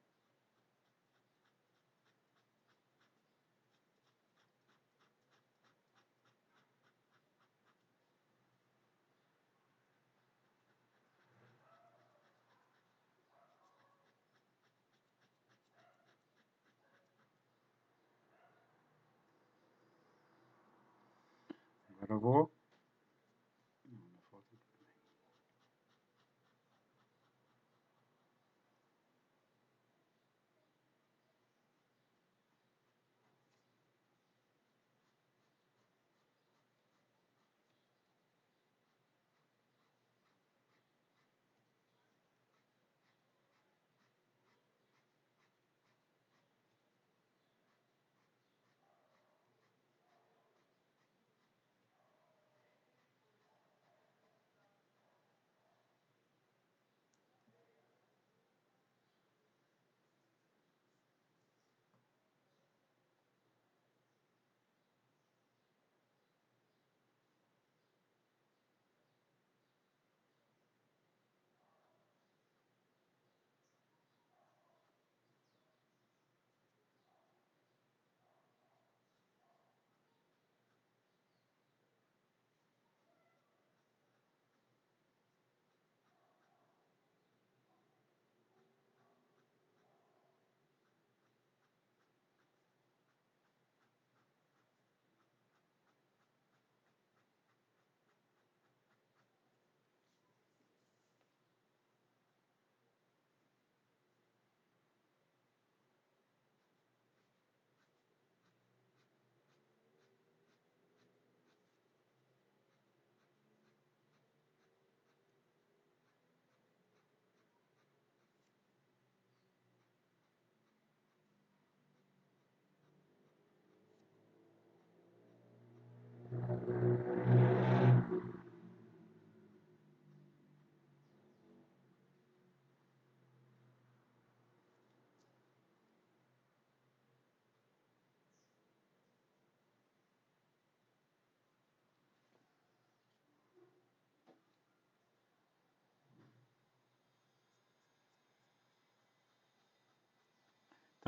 Agora eu vou... Não, ainda falta aqui também.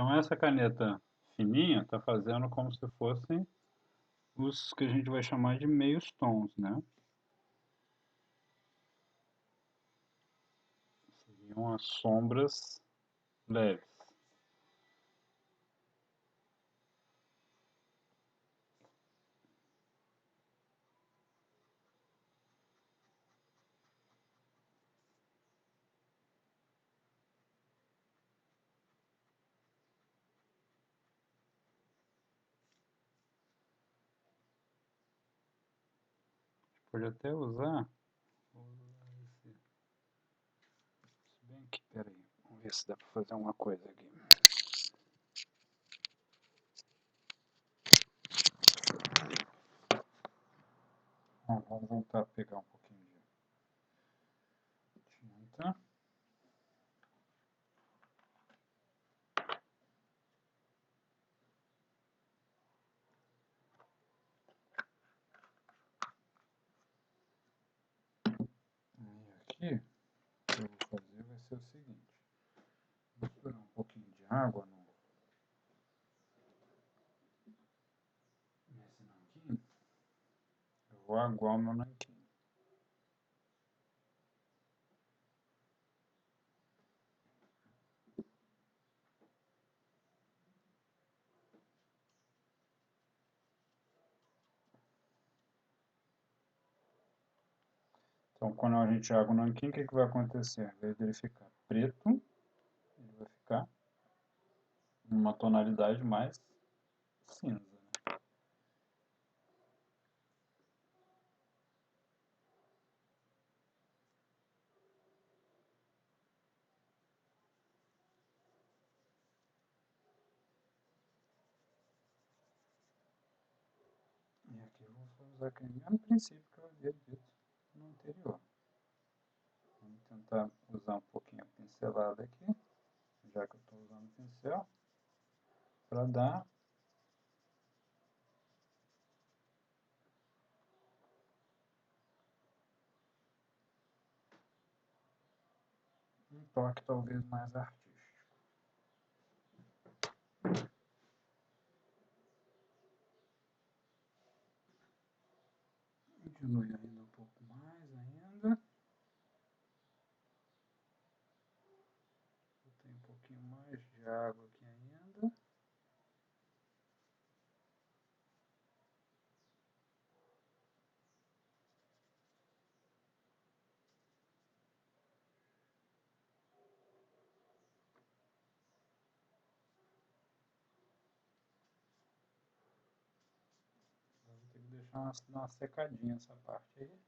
Então essa caneta fininha está fazendo como se fossem os que a gente vai chamar de meios tons, né? Seriam as sombras leves. Pode até usar. Se bem que, peraí, vamos ver se dá para fazer uma coisa aqui. Bom, vamos voltar a pegar um pouquinho de tinta. E aqui, o que eu vou fazer vai ser o seguinte. Vou misturar um pouquinho de água nesse nanquim. Eu vou aguar o meu nanquim. Então, quando a gente abre o nanquim, o que vai acontecer? Ao invés dele ficar preto, ele vai ficar numa tonalidade mais cinza. Né? E aqui eu vou usar aquele mesmo princípio que eu havia dito no anterior. Vamos tentar usar um pouquinho a pincelada aqui, já que eu estou usando o pincel, para dar um toque talvez mais artístico. Diluir ainda um pouco mais ainda. Botei um pouquinho mais de água aqui ainda. Vou ter que deixar uma secadinha essa parte aí.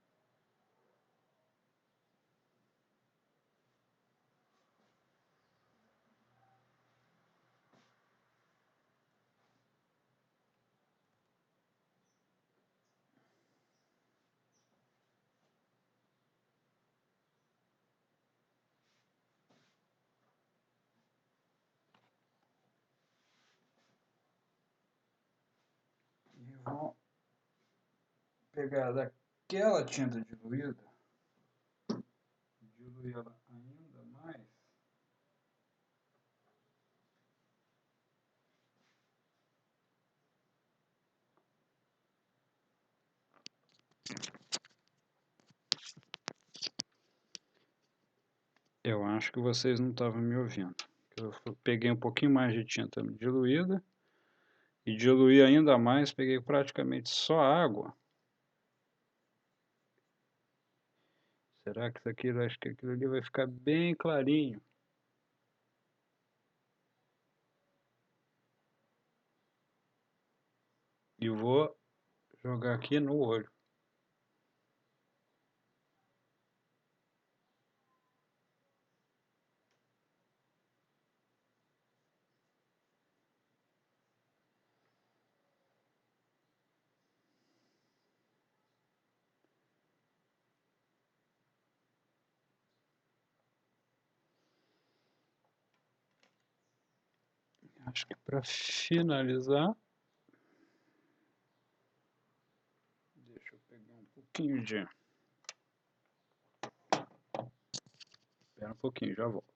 E vou pegar daquela tinta diluída, diluir ela ainda mais. Eu acho que vocês não estavam me ouvindo. Eu peguei um pouquinho mais de tinta diluída e diluí ainda mais, peguei praticamente só água. Será que isso aqui, eu acho que aquilo ali vai ficar bem clarinho. E vou jogar aqui no olho. Acho que para finalizar, deixa eu pegar um pouquinho de... Espera um pouquinho, já volto.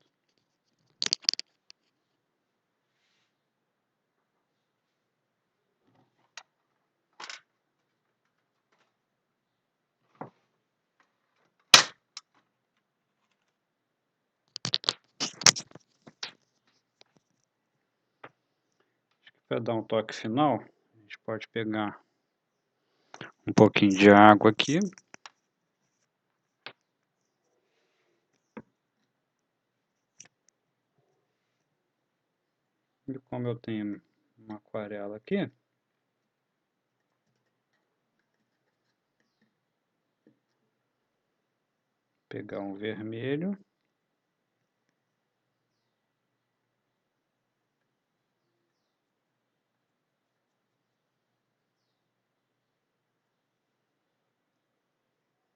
Para dar um toque final, a gente pode pegar um pouquinho de água aqui. E como eu tenho uma aquarela aqui, pegar um vermelho.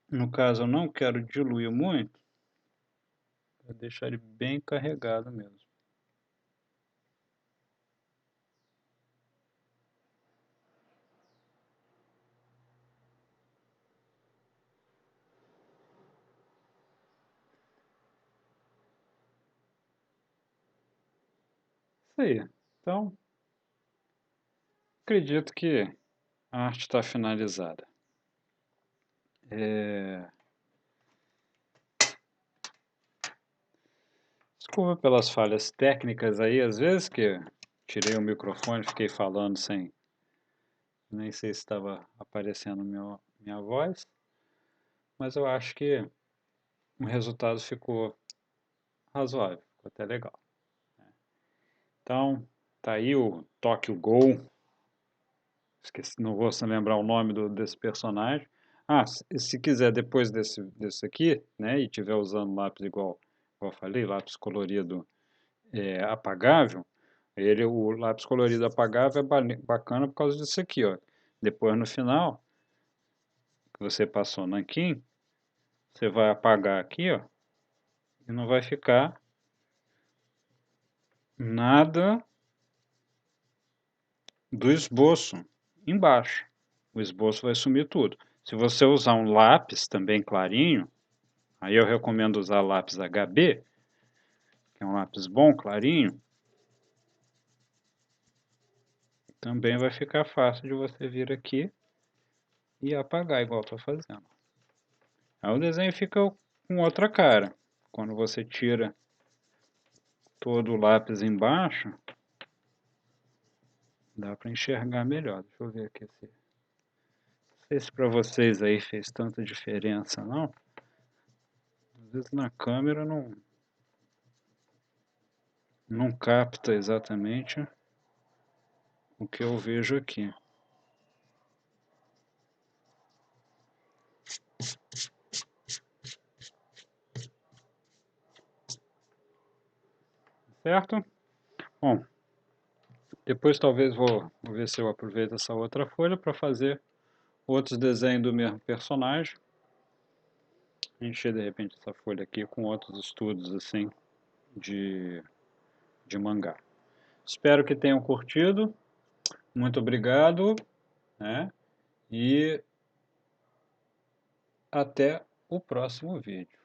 No caso, eu não quero diluir muito, vou deixar ele bem carregado mesmo. Isso aí. Então, acredito que a arte está finalizada. Desculpa pelas falhas técnicas aí, às vezes que tirei o microfone, fiquei falando sem... Nem sei se estava aparecendo minha voz, mas eu acho que o resultado ficou razoável, ficou até legal. Então, tá aí o Tokyo Ghoul. Esqueci, não vou se lembrar o nome desse personagem. Ah, se quiser depois desse aqui, né, e tiver usando lápis igual eu falei, lápis colorido apagável, o lápis colorido apagável é bacana por causa disso aqui, ó. Depois no final, que você passou nanquim, você vai apagar aqui, ó, e não vai ficar nada do esboço embaixo. O esboço vai sumir tudo. Se você usar um lápis também clarinho, aí eu recomendo usar lápis HB, que é um lápis bom, clarinho, também vai ficar fácil de você vir aqui e apagar, igual eu estou fazendo. Aí o desenho fica com outra cara. Quando você tira todo o lápis embaixo, dá para enxergar melhor. Deixa eu ver aqui se... Não sei se para vocês aí fez tanta diferença, não. Às vezes na câmera não capta exatamente o que eu vejo aqui. Certo? Bom, depois talvez vou ver se eu aproveito essa outra folha para fazer outros desenhos do mesmo personagem. Encher de repente essa folha aqui com outros estudos assim de mangá. Espero que tenham curtido. Muito obrigado, né? E até o próximo vídeo.